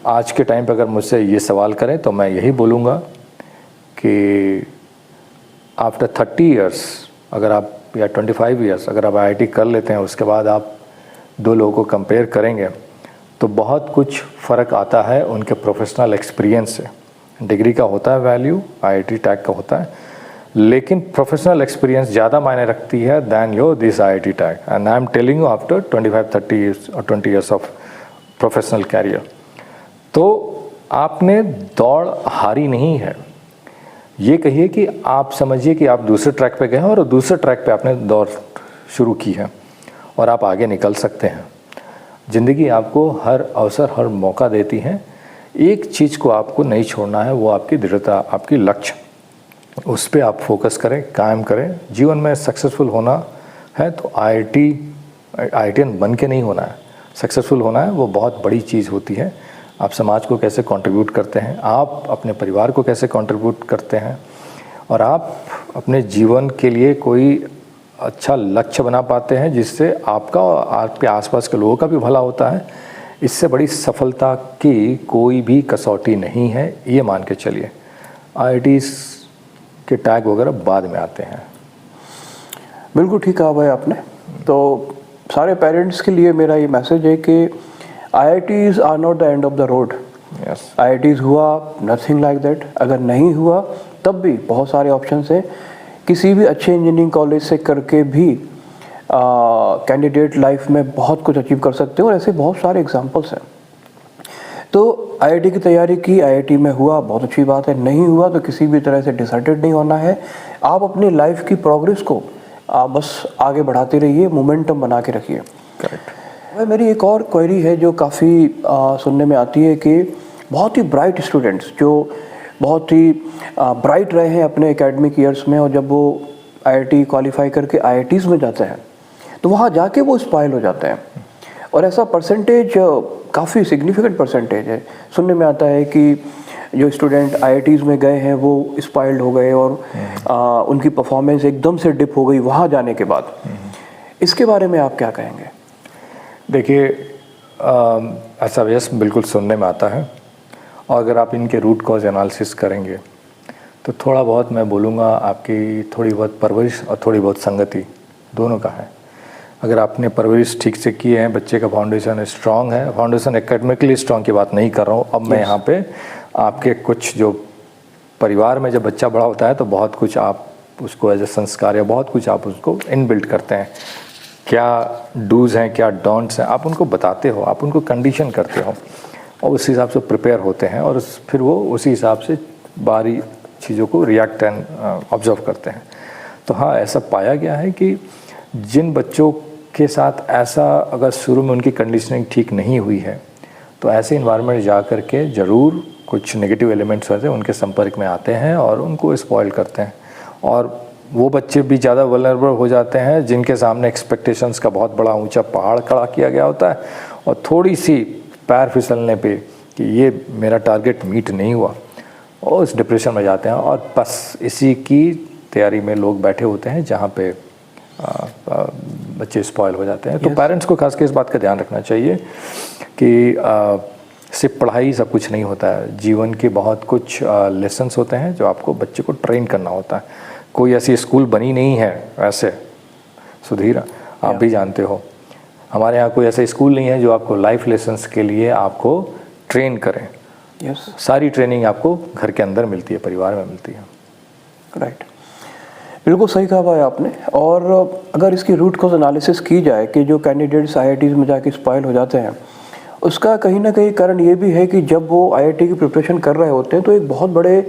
आज के टाइम पे अगर मुझसे ये सवाल करें तो मैं यही बोलूँगा कि आफ्टर 30 ईयर्स अगर आप, या 25 ईयर्स अगर आप आईआईटी कर लेते हैं, उसके बाद आप 2 लोगों को कंपेयर करेंगे तो बहुत कुछ फ़र्क आता है उनके प्रोफेशनल एक्सपीरियंस से। डिग्री का होता है वैल्यू, आईआईटी टैग का होता है, लेकिन प्रोफेशनल एक्सपीरियंस ज़्यादा मायने रखती है then your this IIT tag. And I am telling you after 25-30 years और 20 ईयर्स ऑफ प्रोफेशनल कैरियर। तो आपने दौड़ हारी नहीं है। ये कहिए कि आप समझिए कि आप दूसरे ट्रैक पे गए हैं और दूसरे ट्रैक पे आपने दौड़ शुरू की है और आप आगे निकल सकते हैं। ज़िंदगी आपको हर अवसर, हर मौका देती है। एक चीज़ को आपको नहीं छोड़ना है, वो आपकी दृढ़ता, आपकी लक्ष्य, उस पर आप फोकस करें, कायम करें। जीवन में सक्सेसफुल होना है तो आईआईटीएन बन के नहीं होना है। सक्सेसफुल होना है वो बहुत बड़ी चीज़ होती है। आप समाज को कैसे कंट्रीब्यूट करते हैं, आप अपने परिवार को कैसे कंट्रीब्यूट करते हैं, और आप अपने जीवन के लिए कोई अच्छा लक्ष्य बना पाते हैं जिससे आपका और आपके आसपास के लोगों का भी भला होता है। इससे बड़ी सफलता की कोई भी कसौटी नहीं है, ये मान के चलिए। आईआईटीज़ के टैग वगैरह बाद में आते हैं। बिल्कुल ठीक कहा भाई आपने। तो सारे पेरेंट्स के लिए मेरा ये मैसेज है कि IITs are not the end of the road. IITs हुआ, नथिंग लाइक दैट। अगर नहीं हुआ तब भी बहुत सारे ऑप्शंस हैं। किसी भी अच्छे इंजीनियरिंग कॉलेज से करके भी कैंडिडेट लाइफ में बहुत कुछ अचीव कर सकते हो, और ऐसे बहुत सारे एग्जांपल्स हैं। तो IIT की तैयारी की, IIT में हुआ, बहुत अच्छी बात है। नहीं हुआ तो किसी भी तरह से डिसअर्टेड नहीं होना है। आप अपनी लाइफ की प्रोग्रेस को बस आगे बढ़ाते रहिए, मोमेंटम बना के रखिए। करेक्ट। मेरी एक और क्वेरी है जो काफ़ी सुनने में आती है कि बहुत ही ब्राइट स्टूडेंट्स जो बहुत ही ब्राइट रहे हैं अपने एकेडमिक ईयर्स में, और जब वो IIT क्वालिफाई करके IITs में जाते हैं तो वहाँ जाके वो स्पॉइल हो जाते हैं। और ऐसा परसेंटेज काफ़ी सिग्निफिकेंट परसेंटेज है। सुनने में आता है कि जो स्टूडेंट IITs में गए हैं वो स्पॉइल्ड हो गए और उनकी परफॉर्मेंस एकदम से डिप हो गई वहाँ जाने के बाद। इसके बारे में आप क्या कहेंगे? देखिए, ऐसा व्यस बिल्कुल सुनने में आता है, और अगर आप इनके रूट कॉज एनालिसिस करेंगे तो थोड़ा बहुत मैं बोलूँगा आपकी थोड़ी बहुत परवरिश और थोड़ी बहुत संगति दोनों का है। अगर आपने परवरिश ठीक से की है, बच्चे का फाउंडेशन स्ट्रांग है, फाउंडेशन एकेडमिकली स्ट्रांग की बात नहीं कर रहा हूँ अब मैं यहाँ पे, आपके कुछ जो परिवार में जब बच्चा बड़ा होता है तो बहुत कुछ आप उसको एज ए संस्कार या बहुत कुछ आप उसको इनबिल्ट करते हैं। क्या डूज़ हैं, क्या डोंट्स हैं, आप उनको बताते हो, आप उनको कंडीशन करते हो और उस हिसाब से प्रिपेयर होते हैं और फिर वो उसी हिसाब से बाहरी चीज़ों को रिएक्ट एंड ऑब्जर्व करते हैं। तो हाँ, ऐसा पाया गया है कि जिन बच्चों के साथ ऐसा अगर शुरू में उनकी कंडीशनिंग ठीक नहीं हुई है तो ऐसे इन्वायरमेंट जा कर के ज़रूर कुछ नेगेटिव एलिमेंट्स होते हैं उनके संपर्क में आते हैं और उनको स्पॉइल करते हैं। और वो बच्चे भी ज़्यादा वल्नरेबल हो जाते हैं जिनके सामने एक्सपेक्टेशंस का बहुत बड़ा ऊंचा पहाड़ खड़ा किया गया होता है और थोड़ी सी पैर फिसलने पे कि ये मेरा टारगेट मीट नहीं हुआ और उस डिप्रेशन में जाते हैं और बस इसी की तैयारी में लोग बैठे होते हैं जहाँ पे बच्चे स्पॉइल हो जाते हैं। तो पेरेंट्स को खास कर इस बात का ध्यान रखना चाहिए कि सिर्फ पढ़ाई सब कुछ नहीं होता है, जीवन के बहुत कुछ लेसन्स होते हैं जो आपको बच्चे को ट्रेन करना होता है। कोई ऐसी स्कूल बनी नहीं है वैसे सुधीर, आप भी जानते हो हमारे यहाँ कोई ऐसा स्कूल नहीं है जो आपको लाइफ लेसन्स के लिए आपको ट्रेन करें। सारी ट्रेनिंग आपको घर के अंदर मिलती है, परिवार में मिलती है। राइट, बिल्कुल सही कहा भाई आपने। और अगर इसकी रूट कॉज एनालिसिस की जाए कि जो कैंडिडेट्स IITs में जाके स्पॉइल हो जाते हैं उसका कहीं ना कहीं कारण ये भी है कि जब वो IIT की प्रिपरेशन कर रहे होते हैं तो एक बहुत बड़े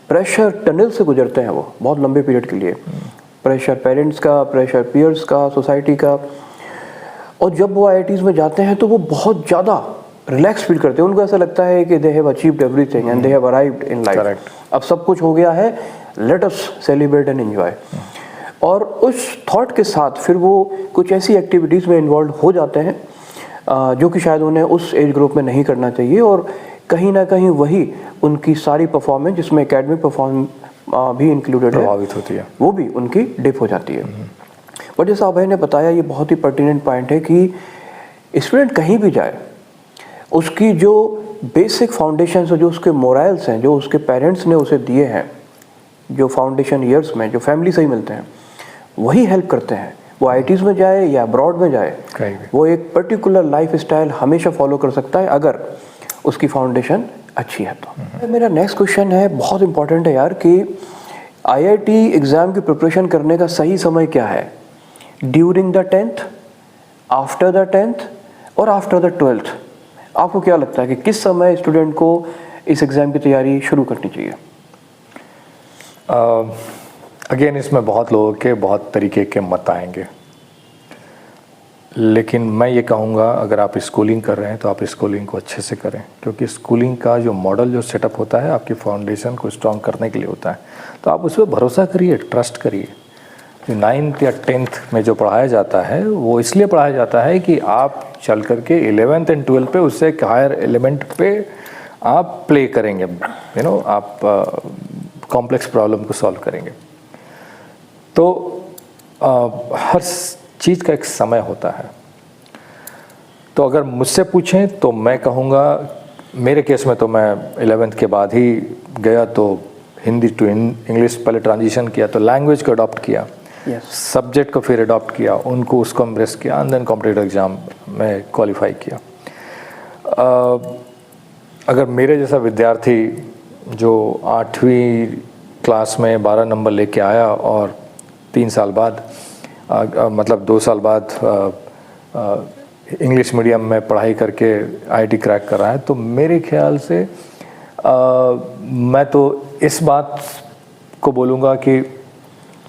प्रेशर टनल से गुजरते हैं, वो बहुत लंबे पीरियड के लिए। प्रेशर पेरेंट्स का, प्रेशर पीयर्स का, सोसाइटी का। और जब वो IITs में जाते हैं तो वो बहुत ज़्यादा रिलैक्स फील करते हैं। उनको ऐसा लगता है कि they have achieved everything and they have arrived in life. अब सब कुछ हो गया है, let us celebrate and enjoy. और उस थॉट के साथ फिर वो कुछ ऐसी एक्टिविटीज़ में इन्वॉल्व हो जाते हैं जो कि शायद उन्हें उस एज ग्रुप में नहीं करना चाहिए और कहीं ना कहीं वही उनकी सारी परफॉर्मेंस, जिसमें एकेडमिक परफॉर्मेंस भी इंक्लूडेड है, प्रभावित होती है, वो भी उनकी डिप हो जाती है। बट जैसा अभय ने बताया, ये बहुत ही पर्टिनेंट पॉइंट है कि स्टूडेंट कहीं भी जाए उसकी जो बेसिक फाउंडेशन जो उसके मोरल्स हैं, जो उसके पेरेंट्स ने उसे दिए हैं, जो फाउंडेशन ईयर्स में जो फैमिली से ही मिलते हैं, वही हेल्प करते हैं। वो IITs में जाए या अब्रॉड में जाए, वो एक पर्टिकुलर लाइफ स्टाइल हमेशा फॉलो कर सकता है अगर उसकी फाउंडेशन अच्छी है तो। मेरा नेक्स्ट क्वेश्चन है, बहुत इंपॉर्टेंट है यार, कि IIT एग्ज़ाम की प्रिपरेशन करने का सही समय क्या है? During the 10th, after the 10th और आफ्टर द 12th? आपको क्या लगता है कि किस समय स्टूडेंट को इस एग्ज़ाम की तैयारी शुरू करनी चाहिए? अगेन इसमें बहुत लोगों के बहुत तरीके के मत आएंगे, लेकिन मैं ये कहूँगा अगर आप स्कूलिंग कर रहे हैं तो आप स्कूलिंग को अच्छे से करें, क्योंकि स्कूलिंग का जो मॉडल जो सेटअप होता है आपकी फाउंडेशन को स्ट्रॉन्ग करने के लिए होता है। तो आप उस पर भरोसा करिए, ट्रस्ट करिए। जो 9th या 10th में जो पढ़ाया जाता है वो इसलिए पढ़ाया जाता है कि आप चल करके 11th एंड 12th पे उससे एक हायर एलिमेंट पे आप प्ले करेंगे, आप कॉम्प्लेक्स प्रॉब्लम को सॉल्व करेंगे। तो हर चीज़ का एक समय होता है। तो अगर मुझसे पूछें तो मैं कहूँगा, मेरे केस में तो मैं 11th के बाद ही गया, तो हिंदी टू इंग्लिश पहले ट्रांजिशन किया, तो लैंग्वेज को अडॉप्ट किया, सब्जेक्ट को फिर अडॉप्ट किया, उनको उसको एम्ब्रेस किया, एंड देन कॉम्पिटिटिव एग्ज़ाम में क्वालिफाई किया। अगर मेरे जैसा विद्यार्थी जो 8वीं क्लास में 12 नंबर लेके आया और 3 साल बाद मतलब 2 साल बाद इंग्लिश मीडियम में पढ़ाई करके IIT क्रैक कर रहा है, तो मेरे ख्याल से मैं तो इस बात को बोलूँगा कि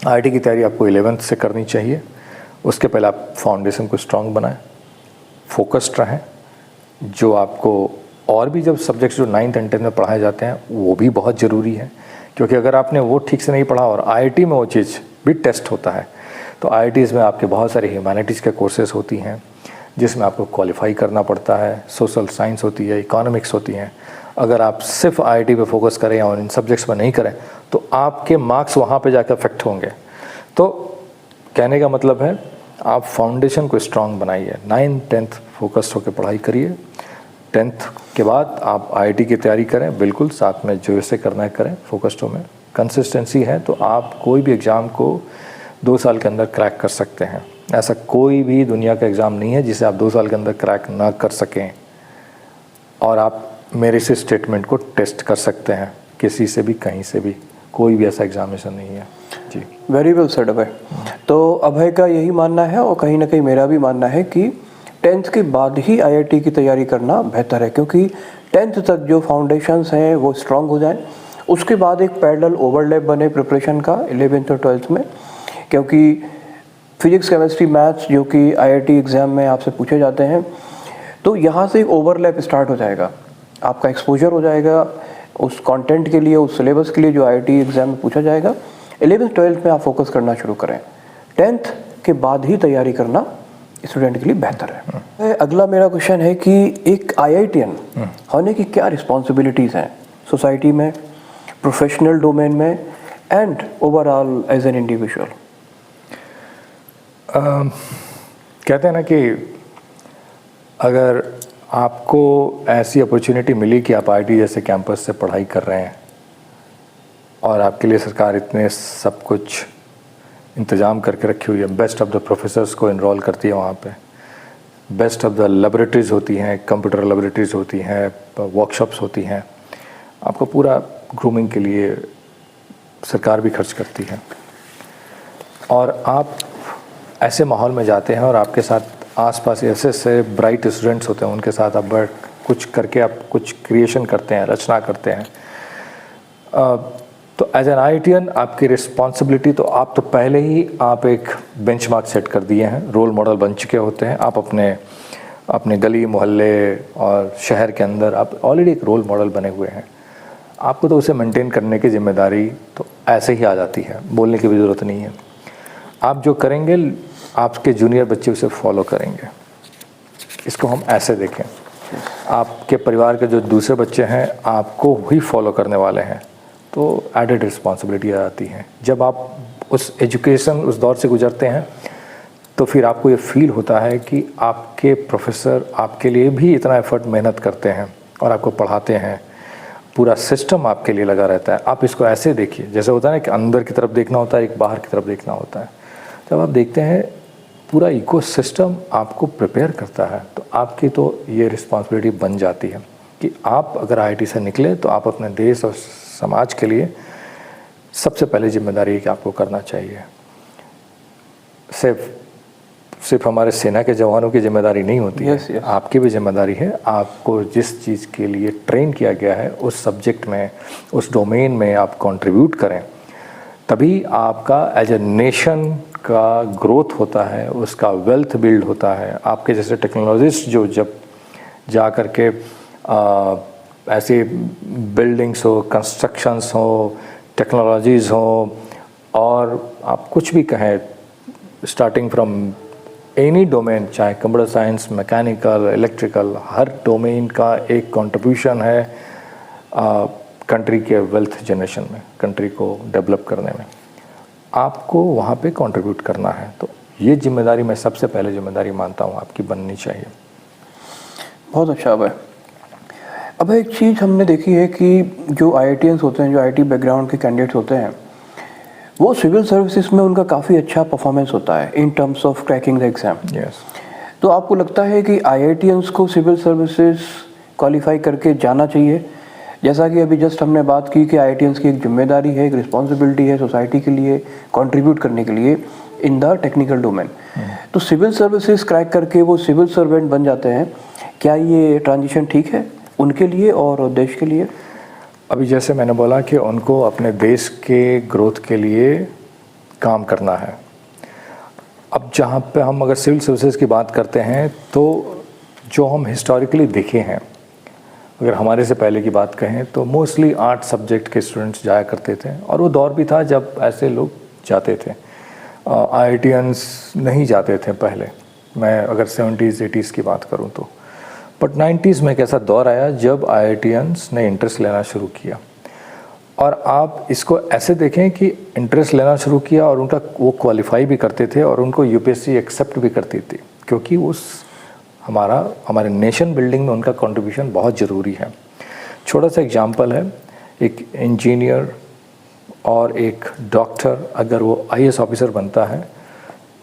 IIT की तैयारी आपको 11th से करनी चाहिए। उसके पहले आप फाउंडेशन को स्ट्रॉन्ग बनाएं, फोकस्ड रहें। जो आपको और भी जब सब्जेक्ट्स जो 9th एंड 10th में पढ़ाए जाते हैं वो भी बहुत ज़रूरी है, क्योंकि अगर आपने वो ठीक से नहीं पढ़ा और IIT में वो चीज़ भी टेस्ट होता है, तो IITs में आपके बहुत सारे ह्यूमैनिटीज़ के कोर्सेज होती हैं जिसमें आपको क्वालिफाई करना पड़ता है, सोशल साइंस होती है, इकोनॉमिक्स होती हैं। अगर आप सिर्फ IIT पे फोकस करें और इन सब्जेक्ट्स में नहीं करें तो आपके मार्क्स वहाँ पे जाकर अफेक्ट होंगे। तो कहने का मतलब है आप फाउंडेशन को स्ट्रॉन्ग बनाइए, 9th 10th फोकस होकर पढ़ाई करिए। 10th के बाद आप IIT की तैयारी करें, बिल्कुल साथ में जो इसे करना है करें, फोकस्ड हो में कंसिस्टेंसी है तो आप कोई भी एग्ज़ाम को 2 साल के अंदर क्रैक कर सकते हैं। ऐसा कोई भी दुनिया का एग्ज़ाम नहीं है जिसे आप 2 साल के अंदर क्रैक ना कर सकें, और आप मेरे से स्टेटमेंट को टेस्ट कर सकते हैं। किसी से भी कहीं से भी, कोई भी ऐसा एग्जामिनेशन नहीं है जी। वेरी वेल सेड अभय। तो अभय का यही मानना है और कहीं ना कहीं मेरा भी मानना है कि 10th के बाद ही IIT की तैयारी करना बेहतर है, क्योंकि 10th तक जो फाउंडेशंस हैं वो स्ट्रांग हो जाएं, उसके बाद एक पैरेलल ओवरलैप बने प्रिपरेशन का 11th और 12th में, क्योंकि फिजिक्स केमिस्ट्री मैथ्स जो कि IIT एग्ज़ाम में आपसे पूछे जाते हैं, तो यहाँ से एक ओवरलैप स्टार्ट हो जाएगा, आपका एक्सपोजर हो जाएगा उस कंटेंट के लिए, उस सिलेबस के लिए जो IIT एग्ज़ाम में पूछा जाएगा। 11th 12th में आप फोकस करना शुरू करें, 10th के बाद ही तैयारी करना स्टूडेंट के लिए बेहतर है। अगला मेरा क्वेश्चन है कि एक IITian होने की क्या रिस्पॉन्सिबिलिटीज़ हैं सोसाइटी में, प्रोफेशनल डोमेन में and overall as an individual? कहते हैं ना कि अगर आपको ऐसी अपॉर्चुनिटी मिली कि आप IIT जैसे कैंपस से पढ़ाई कर रहे हैं और आपके लिए सरकार इतने सब कुछ इंतज़ाम करके रखी हुई है, बेस्ट ऑफ द प्रोफेसर्स को इनरोल करती है वहाँ पे, बेस्ट ऑफ द लेबोरेटरीज़ होती हैं, कंप्यूटर लेबोरेटरीज़ होती हैं, वर्कशॉप्स होती हैं, आपको पूरा ग्रूमिंग के लिए सरकार भी खर्च करती है, और आप ऐसे माहौल में जाते हैं और आपके साथ आसपास ऐसे ब्राइट स्टूडेंट्स होते हैं, उनके साथ आप बैठ कुछ करके आप कुछ क्रिएशन करते हैं, रचना करते हैं। तो एज एन IITian आपकी रिस्पॉन्सिबिलिटी, तो आप तो पहले ही आप एक बेंचमार्क सेट कर दिए हैं, रोल मॉडल बन चुके होते हैं, आप अपने गली मोहल्ले और शहर के अंदर आप ऑलरेडी एक रोल मॉडल बने हुए हैं। आपको तो उसे मेंटेन करने की जिम्मेदारी तो ऐसे ही आ जाती है, बोलने की भी ज़रूरत नहीं है। आप जो करेंगे आपके जूनियर बच्चे उसे फॉलो करेंगे, इसको हम ऐसे देखें। आपके परिवार के जो दूसरे बच्चे हैं आपको ही फॉलो करने वाले हैं, तो एडेड रिस्पॉन्सिबिलिटी आ जाती है। जब आप उस एजुकेशन उस दौर से गुजरते हैं तो फिर आपको ये फील होता है कि आपके प्रोफेसर आपके लिए भी इतना एफर्ट मेहनत करते हैं और आपको पढ़ाते हैं, पूरा सिस्टम आपके लिए लगा रहता है। आप इसको ऐसे देखिए, जैसे होता है ना कि अंदर की तरफ देखना होता है, एक बाहर की तरफ देखना होता है। जब आप देखते हैं पूरा इकोसिस्टम आपको प्रिपेयर करता है, तो आपकी तो ये रिस्पॉन्सिबिलिटी बन जाती है कि आप अगर IIT से निकले तो आप अपने देश और समाज के लिए सबसे पहले जिम्मेदारी कि आपको करना चाहिए। सिर्फ हमारे सेना के जवानों की जिम्मेदारी नहीं होती है, आपकी भी जिम्मेदारी है। आपको जिस चीज़ के लिए ट्रेन किया गया है उस सब्जेक्ट में, उस डोमेन में आप कंट्रीब्यूट करें, तभी आपका एज ए नेशन का ग्रोथ होता है, उसका वेल्थ बिल्ड होता है। आपके जैसे टेक्नोलॉजिस्ट जो जब जा कर के ऐसे बिल्डिंग्स हो, कंस्ट्रक्शंस हो, टेक्नोलॉजीज़ हो, और आप कुछ भी कहें, स्टार्टिंग फ्रॉम एनी डोमेन, चाहे कंप्यूटर साइंस, मैकेनिकल, इलेक्ट्रिकल, हर डोमेन का एक कंट्रीब्यूशन है कंट्री के वेल्थ जनरेशन में, कंट्री को डेवलप करने में। आपको वहाँ पे कंट्रीब्यूट करना है, तो ये जिम्मेदारी मैं सबसे पहले जिम्मेदारी मानता हूँ आपकी बननी चाहिए। बहुत अच्छा अभय। अब एक चीज़ हमने देखी है कि जो IITians होते हैं, जो IT बैकग्राउंड के कैंडिडेट्स होते हैं, वो सिविल सर्विसेज में उनका काफ़ी अच्छा परफॉर्मेंस होता है in terms of cracking the exam. तो आपको लगता है कि IITians को सिविल सर्विसेज क्वालिफाई करके जाना चाहिए? जैसा कि अभी जस्ट हमने बात की कि IITians की एक जिम्मेदारी है, एक रिस्पॉन्सिबिलिटी है सोसाइटी के लिए कंट्रीब्यूट करने के लिए इन द टेक्निकल डोमेन। तो सिविल सर्विसेज क्रैक करके वो सिविल सर्वेंट बन जाते हैं, क्या ये ट्रांजिशन ठीक है उनके लिए और देश के लिए? अभी जैसे मैंने बोला कि उनको अपने देश के ग्रोथ के लिए काम करना है। अब जहाँ पे हम अगर सिविल सर्विसेज की बात करते हैं, तो जो हम हिस्टोरिकली देखे हैं, अगर हमारे से पहले की बात कहें तो मोस्टली 8 सब्जेक्ट के स्टूडेंट्स जाया करते थे, और वो दौर भी था जब ऐसे लोग जाते थे। IITians नहीं जाते थे पहले, मैं अगर 70s 80s की बात करूं तो। बट 90s में एक ऐसा दौर आया जब IITians ने इंटरेस्ट लेना शुरू किया, और आप इसको ऐसे देखें कि इंटरेस्ट लेना शुरू किया और उनका वो क्वालिफाई भी करते थे और उनको UPSC एक्सेप्ट भी करती थी, क्योंकि उस हमारे नेशन बिल्डिंग में उनका कंट्रीब्यूशन बहुत ज़रूरी है। छोटा सा एग्जांपल है, एक इंजीनियर और एक डॉक्टर अगर वो IAS ऑफिसर बनता है,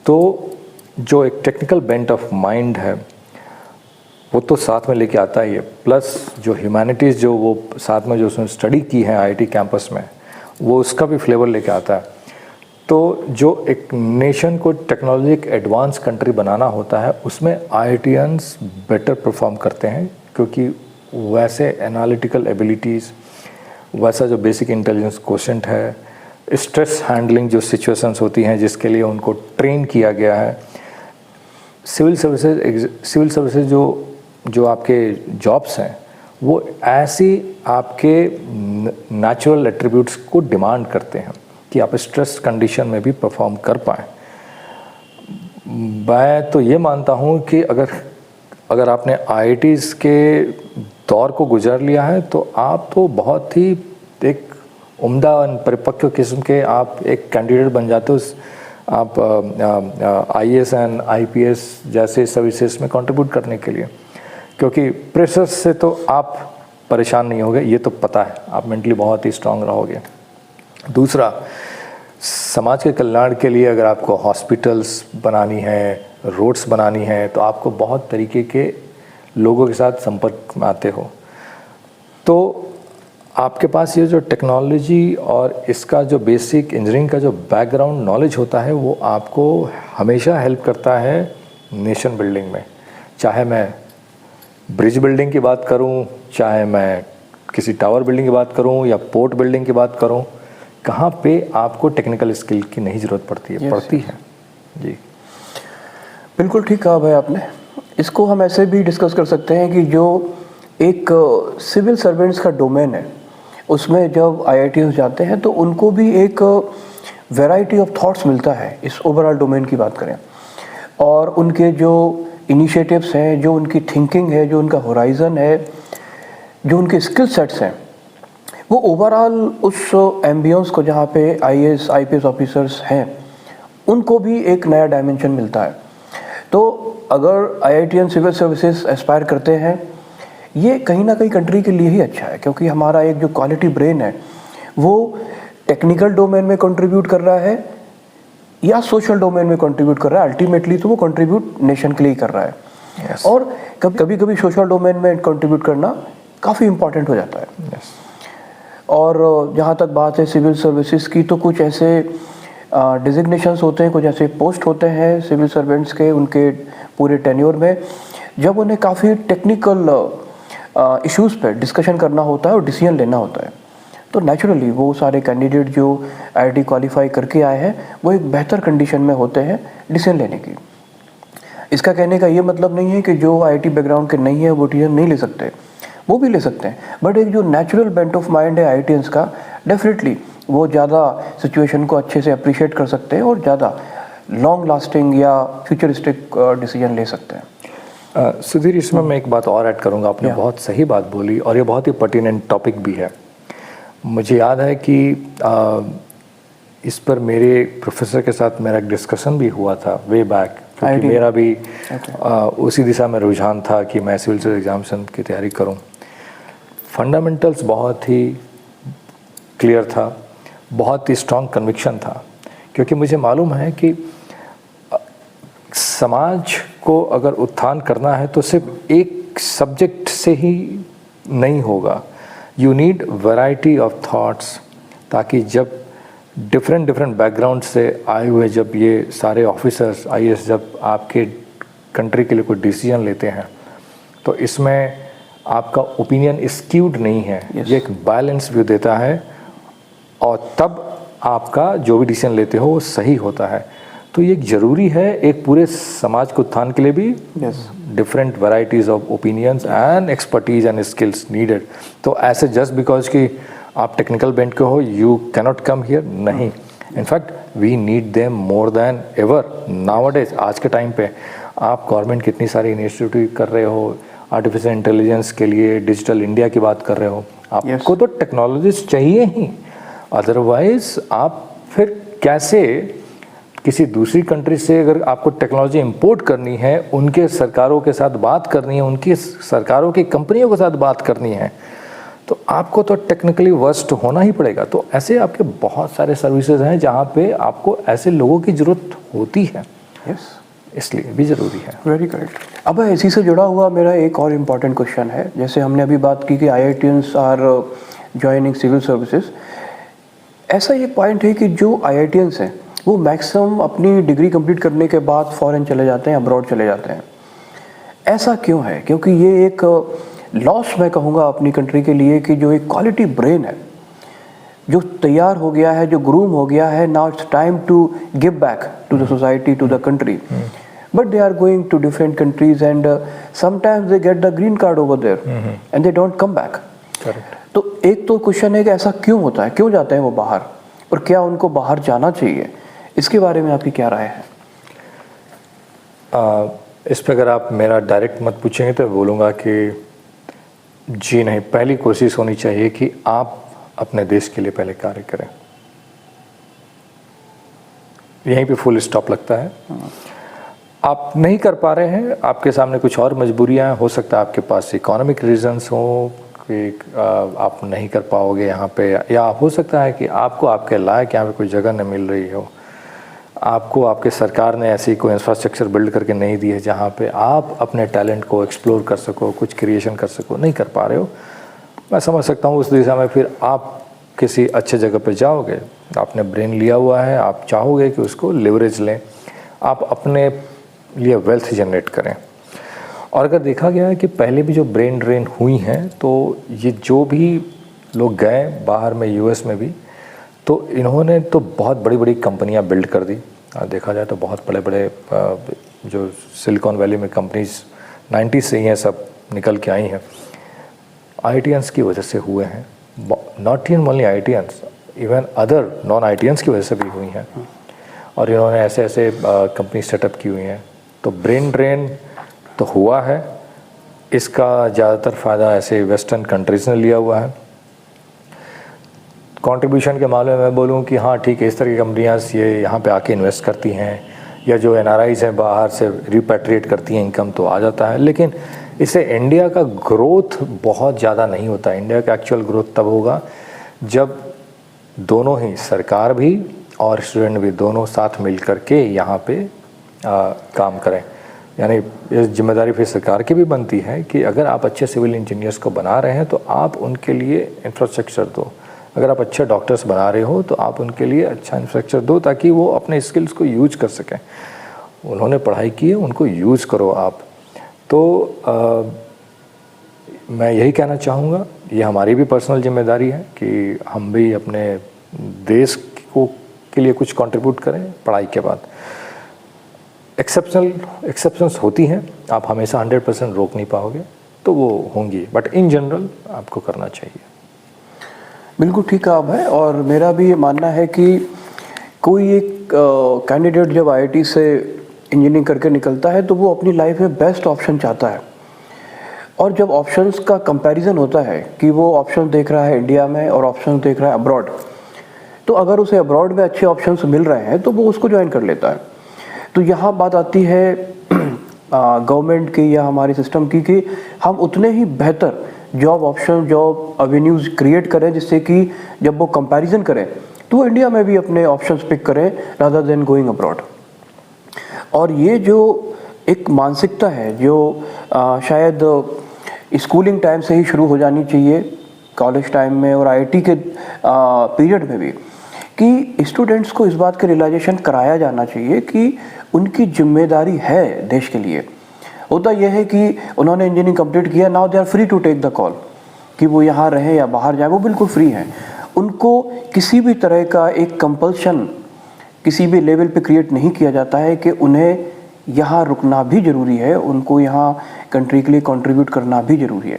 तो जो एक टेक्निकल बेंट ऑफ माइंड है वो तो साथ में लेके आता ही है, प्लस जो ह्यूमैनिटीज़ जो वो साथ में जो उसने स्टडी की है आईआईटी कैंपस में, वो उसका भी फ्लेवर लेके आता है। तो जो एक नेशन को टेक्नोलॉजी एक एडवांस कंट्री बनाना होता है, उसमें आईआईटियंस बेटर परफॉर्म करते हैं, क्योंकि वैसे एनालिटिकल एबिलिटीज़, वैसा जो बेसिक इंटेलिजेंस क्वोशेंट है, स्ट्रेस हैंडलिंग जो सिचुएशंस होती हैं जिसके लिए उनको ट्रेन किया गया है, सिविल सर्विसेज जो आपके जॉब्स हैं वो ऐसी आपके नेचुरल एट्रीब्यूट्स को डिमांड करते हैं कि आप स्ट्रेस कंडीशन में भी परफॉर्म कर पाएँ। मैं तो ये मानता हूँ कि अगर आपने आईआईटीज़ के दौर को गुजर लिया है तो आप तो बहुत ही एक उम्दा परिपक्व किस्म के आप एक कैंडिडेट बन जाते हो आप आईएएस एंड आईपीएस जैसे सर्विसेज में कंट्रीब्यूट करने के लिए, क्योंकि प्रेशर से तो आप परेशान नहीं होगे, ये तो पता है, आप मेंटली बहुत ही स्ट्रांग रहोगे। दूसरा, समाज के कल्याण के लिए अगर आपको हॉस्पिटल्स बनानी है, रोड्स बनानी है, तो आपको बहुत तरीके के लोगों के साथ संपर्क में आते हो। तो आपके पास ये जो टेक्नोलॉजी और इसका जो बेसिक इंजीनियरिंग का जो बैकग्राउंड नॉलेज होता है वो आपको हमेशा हेल्प करता है नेशन बिल्डिंग में। चाहे मैं ब्रिज बिल्डिंग की बात करूं, चाहे मैं किसी टावर बिल्डिंग की बात करूं या पोर्ट बिल्डिंग की बात करूं, कहाँ पे आपको टेक्निकल स्किल की नहीं ज़रूरत पड़ती है, पड़ती है जी। बिल्कुल ठीक कहा भाई आपने। इसको हम ऐसे भी डिस्कस कर सकते हैं कि जो एक सिविल सर्वेंट्स का डोमेन है, उसमें जब आईआईटीज़ जाते हैं तो उनको भी एक वैरायटी ऑफ थॉट्स मिलता है इस ओवरऑल डोमेन की बात करें, और उनके जो इनिशिएटिव्स हैं, जो उनकी थिंकिंग है, जो उनका होराइज़न है, जो उनके स्किल सेट्स हैं, वो ओवरऑल उस एम्बियंस को जहाँ पे आईएएस आईपीएस ऑफिसर्स हैं उनको भी एक नया डायमेंशन मिलता है। तो अगर आईआईटीएन सिविल सर्विसेज एस्पायर करते हैं, ये कहीं ना कहीं कंट्री के लिए ही अच्छा है, क्योंकि हमारा एक जो क्वालिटी ब्रेन है वो टेक्निकल डोमेन में कंट्रीब्यूट कर रहा है या सोशल डोमेन में कंट्रीब्यूट कर रहा है। अल्टीमेटली तो वो कंट्रीब्यूट नेशन के लिए ही कर रहा है। Yes. और कभी कभी सोशल डोमेन में कंट्रीब्यूट करना काफ़ी इम्पॉर्टेंट हो जाता है। Yes. और जहाँ तक बात है सिविल सर्विसेज की, तो कुछ ऐसे डिजिग्नेशंस होते हैं, कुछ ऐसे पोस्ट होते हैं सिविल सर्वेंट्स के उनके पूरे टेन्योर में, जब उन्हें काफ़ी टेक्निकल इश्यूज़ पे डिस्कशन करना होता है और डिसीजन लेना होता है। तो नेचुरली वो सारे कैंडिडेट जो आईआईटी क्वालिफाई करके आए हैं वो एक बेहतर कंडीशन में होते हैं डिसीजन लेने की। इसका कहने का ये मतलब नहीं है कि जो आईआईटी बैकग्राउंड के नहीं है वो डिसीजन नहीं ले सकते, वो भी ले सकते हैं, बट एक जो नेचुरल बेंट ऑफ माइंड है आईआईटीएंस का, डेफिनेटली वो ज़्यादा सिचुएशन को अच्छे से अप्रिशिएट कर सकते हैं और ज़्यादा लॉन्ग लास्टिंग या फ्यूचरिस्टिक डिसीजन ले सकते हैं। सुधीर, इसमें मैं एक बात और ऐड करूंगा। आपने बहुत सही बात बोली और ये बहुत ही पर्टिनेंट टॉपिक भी है। मुझे याद है कि इस पर मेरे प्रोफेसर के साथ मेरा एक डिस्कशन भी हुआ था वे बैक, क्योंकि मेरा भी उसी दिशा में रुझान था कि मैं सिविल सर्विस एग्जामिनेशन की तैयारी करूं। फंडामेंटल्स बहुत ही क्लियर था, बहुत ही स्ट्रॉन्ग कन्विक्शन था, क्योंकि मुझे मालूम है कि समाज को अगर उत्थान करना है तो सिर्फ एक सब्जेक्ट से ही नहीं होगा। You need variety of thoughts, ताकि जब डिफरेंट बैकग्राउंड से आए हुए जब ये सारे ऑफिसर्स आईएएस जब आपके कंट्री के लिए कोई डिसीजन लेते हैं तो इसमें आपका ओपिनियन स्क्यूड नहीं है। ये एक बैलेंस व्यू देता है और तब आपका जो भी डिसीजन लेते हो वो सही होता है। तो ये ज़रूरी है एक पूरे समाज के उत्थान के लिए भी। Different varieties of opinions and expertise and skills needed. तो ऐसे जस्ट बिकॉज कि आप टेक्निकल बेंट के हो यू कैनॉट कम हियर, नहीं। In fact we need them more than ever nowadays. आज के टाइम पे आप गवर्नमेंट कितनी सारी इनिशिएटिव कर रहे हो, आर्टिफिशियल इंटेलिजेंस के लिए, डिजिटल इंडिया की बात कर रहे हो, आपको तो टेक्नोलॉजीज चाहिए ही, अदरवाइज आप फिर कैसे किसी दूसरी कंट्री से अगर आपको टेक्नोलॉजी इंपोर्ट करनी है, उनके सरकारों के साथ बात करनी है, उनकी सरकारों की कंपनियों के साथ बात करनी है, तो आपको तो टेक्निकली वर्स्ट होना ही पड़ेगा। तो ऐसे आपके बहुत सारे सर्विसेज हैं जहाँ पे आपको ऐसे लोगों की ज़रूरत होती है। इसलिए भी ज़रूरी है। Very correct. अब इसी से जुड़ा हुआ मेरा एक और इम्पॉर्टेंट क्वेश्चन है, जैसे हमने अभी बात की कि IITians are joining civil services, ऐसा एक पॉइंट है कि जो IITians हैं वो मैक्सिमम अपनी डिग्री कंप्लीट करने के बाद फॉरेन चले जाते हैं, अब्रॉड चले जाते हैं। ऐसा क्यों है? क्योंकि ये एक लॉस मैं कहूँगा अपनी कंट्री के लिए कि जो एक क्वालिटी ब्रेन है जो तैयार हो गया है, जो ग्रूम हो गया है, now it's time to give back to the society, to the country, but they are going to different countries and sometimes they get the green card over there and they don't come back. तो एक तो question है कि ऐसा क्यों होता है, क्यों जाते हैं वो बाहर, और क्या उनको बाहर जाना चाहिए? इसके बारे में आपकी क्या राय है? इस पर अगर आप मेरा डायरेक्ट मत पूछेंगे तो बोलूँगा कि जी नहीं, पहली कोशिश होनी चाहिए कि आप अपने देश के लिए पहले कार्य करें। यहीं पे फुल स्टॉप लगता है। आप नहीं कर पा रहे हैं, आपके सामने कुछ और मजबूरियां, हो सकता है आपके पास इकोनॉमिक रीजंस हो कि आप नहीं कर पाओगे यहाँ पे, या हो सकता है कि आपको आपके लायक यहाँ पे कोई जगह न मिल रही हो, आपको आपके सरकार ने ऐसी कोई इंफ्रास्ट्रक्चर बिल्ड करके नहीं दी है जहाँ पे आप अपने टैलेंट को एक्सप्लोर कर सको, कुछ क्रिएशन कर सको, नहीं कर पा रहे हो। मैं समझ सकता हूँ उस दिशा में फिर आप किसी अच्छे जगह पे जाओगे, आपने ब्रेन लिया हुआ है, आप चाहोगे कि उसको लिवरेज लें, आप अपने लिए वेल्थ जनरेट करें। और अगर देखा गया है कि पहले भी जो ब्रेन ड्रेन हुई हैं, तो ये जो भी लोग गए बाहर में, US में भी, तो इन्होंने तो बहुत बड़ी बड़ी कंपनियां बिल्ड कर दी। देखा जाए तो बहुत बड़े बड़े जो सिलिकॉन वैली में कंपनीज 90s से ही हैं, सब निकल के आई हैं, IITians की वजह से हुए हैं। Not in only IITians, even other non IITians की वजह से भी हुई हैं, और इन्होंने ऐसे ऐसे कंपनी सेटअप की हुई हैं। तो ब्रेन ड्रेन तो हुआ है, इसका ज़्यादातर फ़ायदा ऐसे वेस्टर्न कंट्रीज़ ने लिया हुआ है। कंट्रीब्यूशन के मामले में मैं बोलूँ कि हाँ ठीक है, इस तरह की कंपनियाँ ये यहाँ पे आके इन्वेस्ट करती हैं, या जो NRIs हैं बाहर से रिपैट्रिएट करती हैं इनकम, तो आ जाता है। लेकिन इससे इंडिया का ग्रोथ बहुत ज़्यादा नहीं होता। इंडिया का एक्चुअल ग्रोथ तब होगा जब दोनों ही, सरकार भी और स्टूडेंट भी, दोनों साथ मिल कर के यहाँ पे काम करें। यानी ये जिम्मेदारी फिर सरकार की भी बनती है कि अगर आप अच्छे सिविल इंजीनियर्स को बना रहे हैं तो आप उनके लिए इंफ्रास्ट्रक्चर दो, अगर आप अच्छे डॉक्टर्स बना रहे हो तो आप उनके लिए अच्छा इंफ्रास्ट्रक्चर दो, ताकि वो अपने स्किल्स को यूज कर सकें। उन्होंने पढ़ाई की है, उनको यूज़ करो आप। तो मैं यही कहना चाहूँगा, ये हमारी भी पर्सनल जिम्मेदारी है कि हम भी अपने देश को के लिए कुछ कंट्रीब्यूट करें पढ़ाई के बाद। एक्सेप्शंस होती हैं, आप हमेशा 100% रोक नहीं पाओगे, तो वो होंगी, बट इन जनरल आपको करना चाहिए। बिल्कुल ठीक कहा है। और मेरा भी ये मानना है कि कोई एक कैंडिडेट जब IIT से इंजीनियरिंग करके निकलता है तो वो अपनी लाइफ में बेस्ट ऑप्शन चाहता है, और जब ऑप्शंस का कंपैरिजन होता है कि वो ऑप्शन देख रहा है इंडिया में और ऑप्शन देख रहा है अब्रॉड, तो अगर उसे अब्रॉड में अच्छे ऑप्शंस मिल रहे हैं तो वो उसको ज्वाइन कर लेता है। तो यहाँ बात आती है गवर्नमेंट की या हमारे सिस्टम की कि हम उतने ही बेहतर job option, job avenues create करें, जिससे कि जब वो कंपैरिजन करें तो वो इंडिया में भी अपने ऑप्शंस पिक करें रादर देन गोइंग अब्रॉड। और ये जो एक मानसिकता है जो शायद स्कूलिंग टाइम से ही शुरू हो जानी चाहिए, कॉलेज टाइम में और IIT के पीरियड में भी, कि स्टूडेंट्स को इस बात का रियलाइजेशन कराया जाना चाहिए कि उनकी जिम्मेदारी है देश के लिए। होता यह है कि उन्होंने इंजीनियरिंग कंप्लीट किया, now they are free to take the call कि वो यहाँ रहें या बाहर जाएं, वो बिल्कुल फ्री हैं। उनको किसी भी तरह का एक कंपल्शन किसी भी लेवल पे क्रिएट नहीं किया जाता है कि उन्हें यहाँ रुकना भी ज़रूरी है, उनको यहाँ कंट्री के लिए कंट्रीब्यूट करना भी ज़रूरी है।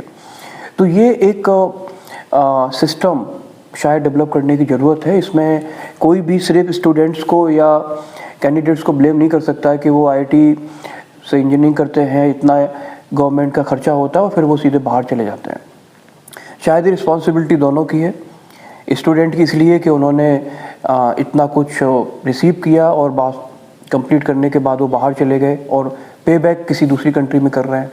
तो ये एक सिस्टम शायद डेवलप करने की ज़रूरत है। इसमें कोई भी सिर्फ स्टूडेंट्स को या कैंडिडेट्स को ब्लेम नहीं कर सकता है कि वो IIT से इंजीनियरिंग करते हैं, इतना गवर्नमेंट का खर्चा होता है और फिर वो सीधे बाहर चले जाते हैं। शायद ये रिस्पॉन्सिबिलिटी दोनों की है, स्टूडेंट की इसलिए कि उन्होंने इतना कुछ रिसीव किया और बात कंप्लीट करने के बाद वो बाहर चले गए और पे बैक किसी दूसरी कंट्री में कर रहे हैं।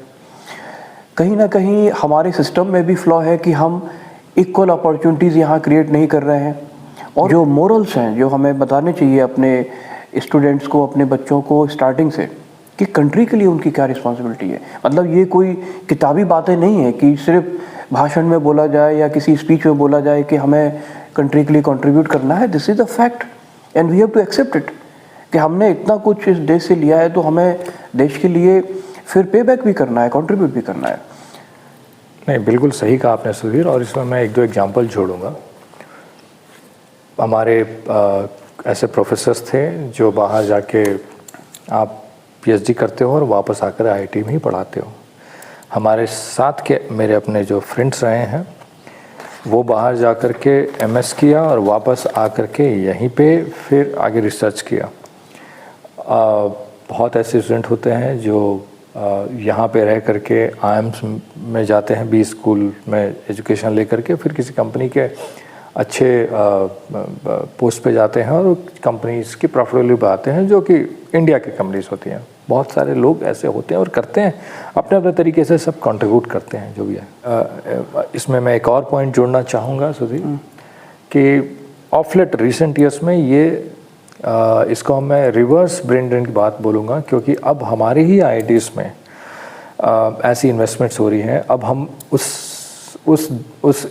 कहीं ना कहीं हमारे सिस्टम में भी फ्लॉ है कि हम इक्वल अपॉर्चुनिटीज़ यहाँ क्रिएट नहीं कर रहे हैं, और जो मोरल्स हैं जो हमें बताने चाहिए अपने स्टूडेंट्स को, अपने बच्चों को स्टार्टिंग से, कि कंट्री के लिए उनकी क्या रिस्पॉन्सिबिलिटी है। मतलब ये कोई किताबी बातें नहीं है कि सिर्फ भाषण में बोला जाए या किसी स्पीच में बोला जाए कि हमें कंट्री के लिए कंट्रीब्यूट करना है। This is a fact and we have to accept it कि हमने इतना कुछ इस देश से लिया है तो हमें देश के लिए फिर पे बैक भी करना है, कंट्रीब्यूट भी करना है। नहीं, बिल्कुल सही कहा आपने सुधीर, और इसमें मैं एक दो एग्जांपल जोड़ूंगा। हमारे ऐसे प्रोफेसर्स थे जो बाहर जाके आप पीएचडी करते हो और वापस आकर आईआईटी में ही पढ़ाते हो। हमारे साथ के मेरे अपने जो फ्रेंड्स रहे हैं वो बाहर जा कर के एमएस किया और वापस आकर के यहीं पे फिर आगे रिसर्च किया। बहुत ऐसे स्टूडेंट होते हैं जो यहाँ पे रह करके आईएम्स में जाते हैं, बी स्कूल में एजुकेशन लेकर के फिर किसी कंपनी के अच्छे पोस्ट पे जाते हैं और कंपनीज की प्रॉफिटेबल पे आते हैं, जो कि इंडिया की कंपनीज होती हैं। बहुत सारे लोग ऐसे होते हैं और करते हैं अपने अपने तरीके से, सब कंट्रीब्यूट करते हैं जो भी है। इसमें मैं एक और पॉइंट जोड़ना चाहूँगा सुधीर कि ऑफ लेट रिसेंट ईयर्स में ये इसको मैं रिवर्स ब्रेन ड्रेन की बात बोलूँगा, क्योंकि अब हमारी ही आईआईटीज़ में ऐसी इन्वेस्टमेंट्स हो रही हैं। अब हम उस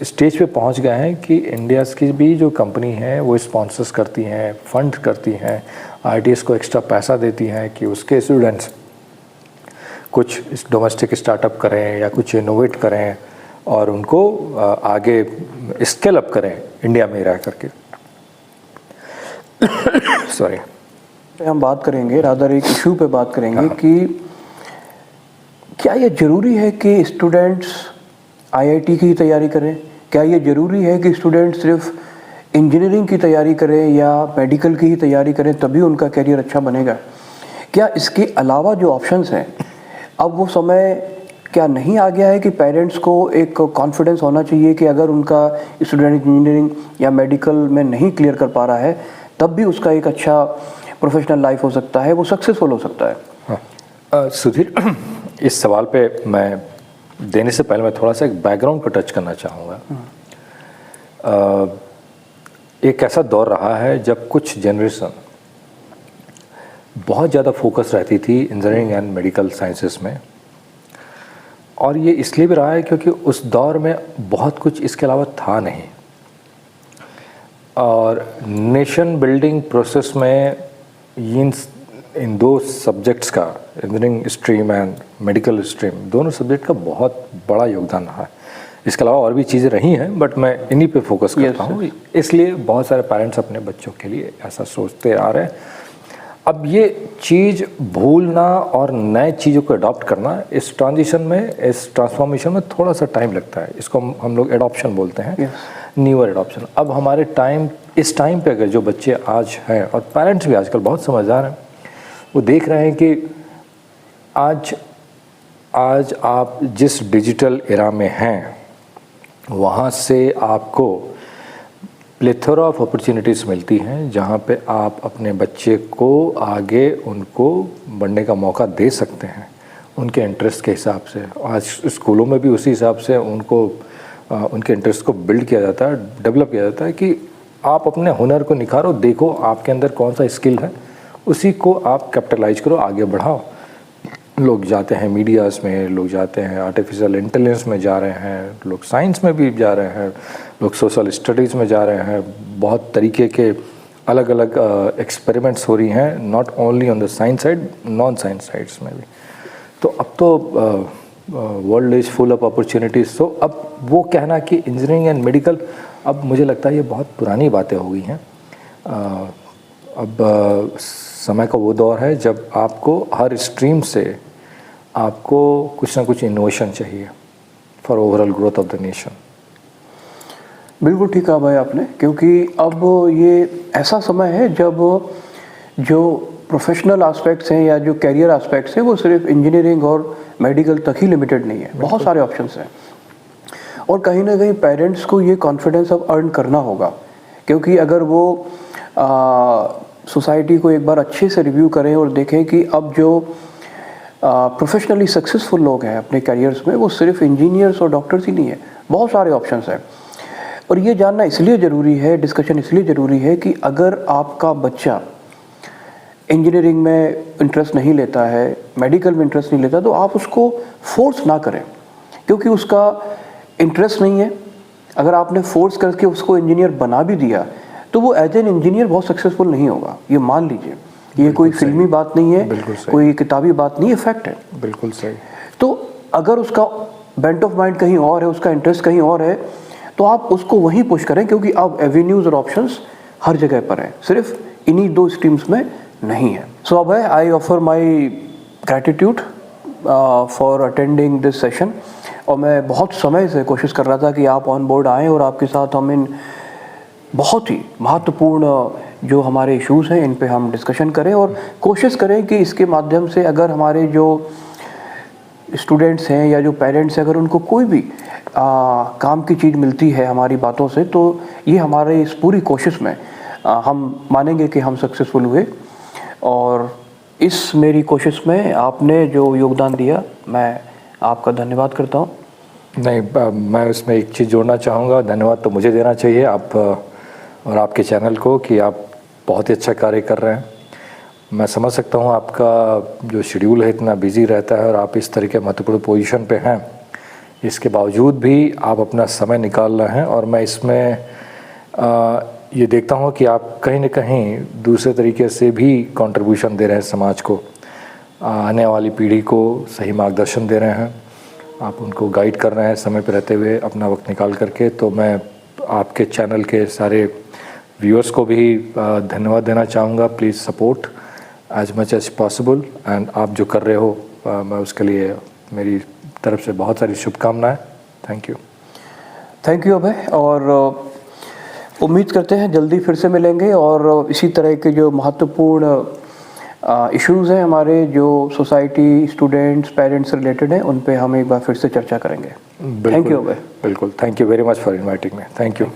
स्टेज पे पहुंच गए हैं कि इंडिया की भी जो कंपनी है वो स्पॉन्सर्स करती हैं, फंड करती हैं, आईआईटीज़ को एक्स्ट्रा पैसा देती हैं कि उसके स्टूडेंट्स कुछ डोमेस्टिक स्टार्टअप करें या कुछ इनोवेट करें और उनको आगे स्केल अप करें इंडिया में रह करके। सॉरी, हम बात करेंगे रादर एक इशू पे बात करेंगे कि क्या ये ज़रूरी है कि स्टूडेंट्स आईआईटी की तैयारी करें? क्या ये ज़रूरी है कि स्टूडेंट सिर्फ इंजीनियरिंग की तैयारी करें या मेडिकल की ही तैयारी करें तभी उनका करियर अच्छा बनेगा? क्या इसके अलावा जो ऑप्शंस हैं, अब वो समय क्या नहीं आ गया है कि पेरेंट्स को एक कॉन्फिडेंस होना चाहिए कि अगर उनका स्टूडेंट इंजीनियरिंग या मेडिकल में नहीं क्लियर कर पा रहा है तब भी उसका एक अच्छा प्रोफेशनल लाइफ हो सकता है, वो सक्सेसफुल हो सकता है? सुधीर, इस सवाल पे मैं देने से पहले मैं थोड़ा सा एक बैकग्राउंड को टच करना चाहूँगा। एक ऐसा दौर रहा है जब कुछ जनरेशन बहुत ज़्यादा फोकस रहती थी इंजीनियरिंग एंड मेडिकल साइंसेस में, और ये इसलिए भी रहा है क्योंकि उस दौर में बहुत कुछ इसके अलावा था नहीं। और नेशन बिल्डिंग प्रोसेस में इन दो सब्जेक्ट्स का, engineering stream and medical stream, दोनों सब्जेक्ट का बहुत बड़ा योगदान रहा है। इसके अलावा और भी चीज़ें रही हैं बट मैं इन्हीं पे फोकस करता हूँ। इसलिए बहुत सारे पेरेंट्स अपने बच्चों के लिए ऐसा सोचते आ रहे हैं। अब ये चीज़ भूलना और नए चीज़ों को अडॉप्ट करना, इस ट्रांजिशन में, इस ट्रांसफॉर्मेशन में थोड़ा सा टाइम लगता है। इसको हम लोग एडॉप्शन बोलते हैं, न्यूअर एडॉप्शन। अब हमारे इस टाइम पे अगर जो बच्चे आज हैं, और पेरेंट्स भी आजकल बहुत समझदार हैं, वो देख रहे हैं कि आज आप जिस डिजिटल एरा में हैं वहाँ से आपको प्लेथोरा ऑफ अपॉर्चुनिटीज़ मिलती हैं, जहाँ पे आप अपने बच्चे को आगे उनको बढ़ने का मौका दे सकते हैं उनके इंटरेस्ट के हिसाब से। आज स्कूलों में भी उसी हिसाब से उनको उनके इंटरेस्ट को बिल्ड किया जाता है, डेवलप किया जाता है कि आप अपने हुनर को निखारो, देखो आपके अंदर कौन सा स्किल है, उसी को आप कैपिटलाइज करो, आगे बढ़ाओ। लोग जाते हैं मीडियाज़ में, लोग जाते हैं आर्टिफिशियल इंटेलिजेंस में जा रहे हैं, लोग साइंस में भी जा रहे हैं, लोग सोशल स्टडीज़ में जा रहे हैं। बहुत तरीके के अलग अलग एक्सपेरिमेंट्स हो रही हैं, not only on the science side, non science sides में भी। तो अब तो world is full of opportunities. So अब वो कहना कि इंजीनियरिंग एंड मेडिकल, अब मुझे लगता है ये बहुत पुरानी बातें हो गई हैं। अब समय का वो दौर है जब आपको हर स्ट्रीम से आपको कुछ ना कुछ इनोवेशन चाहिए for overall growth of the nation. बिल्कुल ठीक कहा भाई आपने, क्योंकि अब ये ऐसा समय है जब जो प्रोफेशनल एस्पेक्ट्स हैं या जो कैरियर एस्पेक्ट्स हैं वो सिर्फ इंजीनियरिंग और मेडिकल तक ही लिमिटेड नहीं है, बहुत सारे ऑप्शंस हैं। और कहीं ना कहीं पेरेंट्स को ये कॉन्फिडेंस अब अर्न करना होगा, क्योंकि अगर वो सोसाइटी को एक बार अच्छे से रिव्यू करें और देखें कि अब जो प्रोफेशनली सक्सेसफुल लोग हैं अपने करियर्स में वो सिर्फ इंजीनियर्स और डॉक्टर्स ही नहीं है, बहुत सारे ऑप्शंस हैं। और ये जानना इसलिए ज़रूरी है, डिस्कशन इसलिए ज़रूरी है कि अगर आपका बच्चा इंजीनियरिंग में इंटरेस्ट नहीं लेता है, मेडिकल में इंटरेस्ट नहीं लेता, तो आप उसको फोर्स ना करें, क्योंकि उसका इंटरेस्ट नहीं है। अगर आपने फोर्स करके उसको इंजीनियर बना भी दिया तो वो एज एन इंजीनियर बहुत सक्सेसफुल नहीं होगा, ये मान लीजिए। ये कोई फिल्मी बात नहीं है, कोई किताबी बात नहीं है, फैक्ट है। बिल्कुल सही। तो अगर उसका बेंट ऑफ माइंड कहीं और है, उसका इंटरेस्ट कहीं और है, तो आप उसको वहीं पुश करें, क्योंकि अब एवेन्यूज़ और ऑप्शंस हर जगह पर हैं, सिर्फ इन्हीं 2 स्ट्रीम्स में नहीं है। सो अब है, I offer my gratitude for attending this session. और मैं बहुत समय से कोशिश कर रहा था कि आप ऑन बोर्ड आएँ और आपके साथ हम इन बहुत ही महत्वपूर्ण जो हमारे इश्यूज़ हैं इन पे हम डिस्कशन करें, और कोशिश करें कि इसके माध्यम से अगर हमारे जो स्टूडेंट्स हैं या जो पेरेंट्स हैं, अगर उनको कोई भी काम की चीज़ मिलती है हमारी बातों से, तो ये हमारे इस पूरी कोशिश में हम मानेंगे कि हम सक्सेसफुल हुए। और इस मेरी कोशिश में आपने जो योगदान दिया, मैं आपका धन्यवाद करता हूँ। नहीं, मैं उसमें एक चीज़ जोड़ना चाहूँगा। धन्यवाद तो मुझे देना चाहिए आप और आपके चैनल को कि आप बहुत ही अच्छा कार्य कर रहे हैं। मैं समझ सकता हूँ आपका जो शेड्यूल है इतना बिजी रहता है और आप इस तरह के महत्वपूर्ण पोजीशन पे हैं, इसके बावजूद भी आप अपना समय निकाल रहे हैं। और मैं इसमें ये देखता हूँ कि आप कहीं न कहीं दूसरे तरीके से भी कंट्रीब्यूशन दे रहे हैं समाज को, आने वाली पीढ़ी को सही मार्गदर्शन दे रहे हैं, आप उनको गाइड कर रहे हैं समय पर रहते हुए अपना वक्त निकाल करके। तो मैं आपके चैनल के सारे व्यूअर्स को भी धन्यवाद देना चाहूँगा। Please support as much as possible, and आप जो कर रहे हो मैं उसके लिए मेरी तरफ से बहुत सारी शुभकामनाएं। Thank you. थैंक यू अभय, और उम्मीद करते हैं जल्दी फिर से मिलेंगे और इसी तरह के जो महत्वपूर्ण इश्यूज़ हैं हमारे, जो सोसाइटी, स्टूडेंट्स, पेरेंट्स रिलेटेड हैं, उन पे हम एक बार फिर से चर्चा करेंगे। थैंक यू अभय। बिल्कुल, thank you very much for inviting me. Thank you.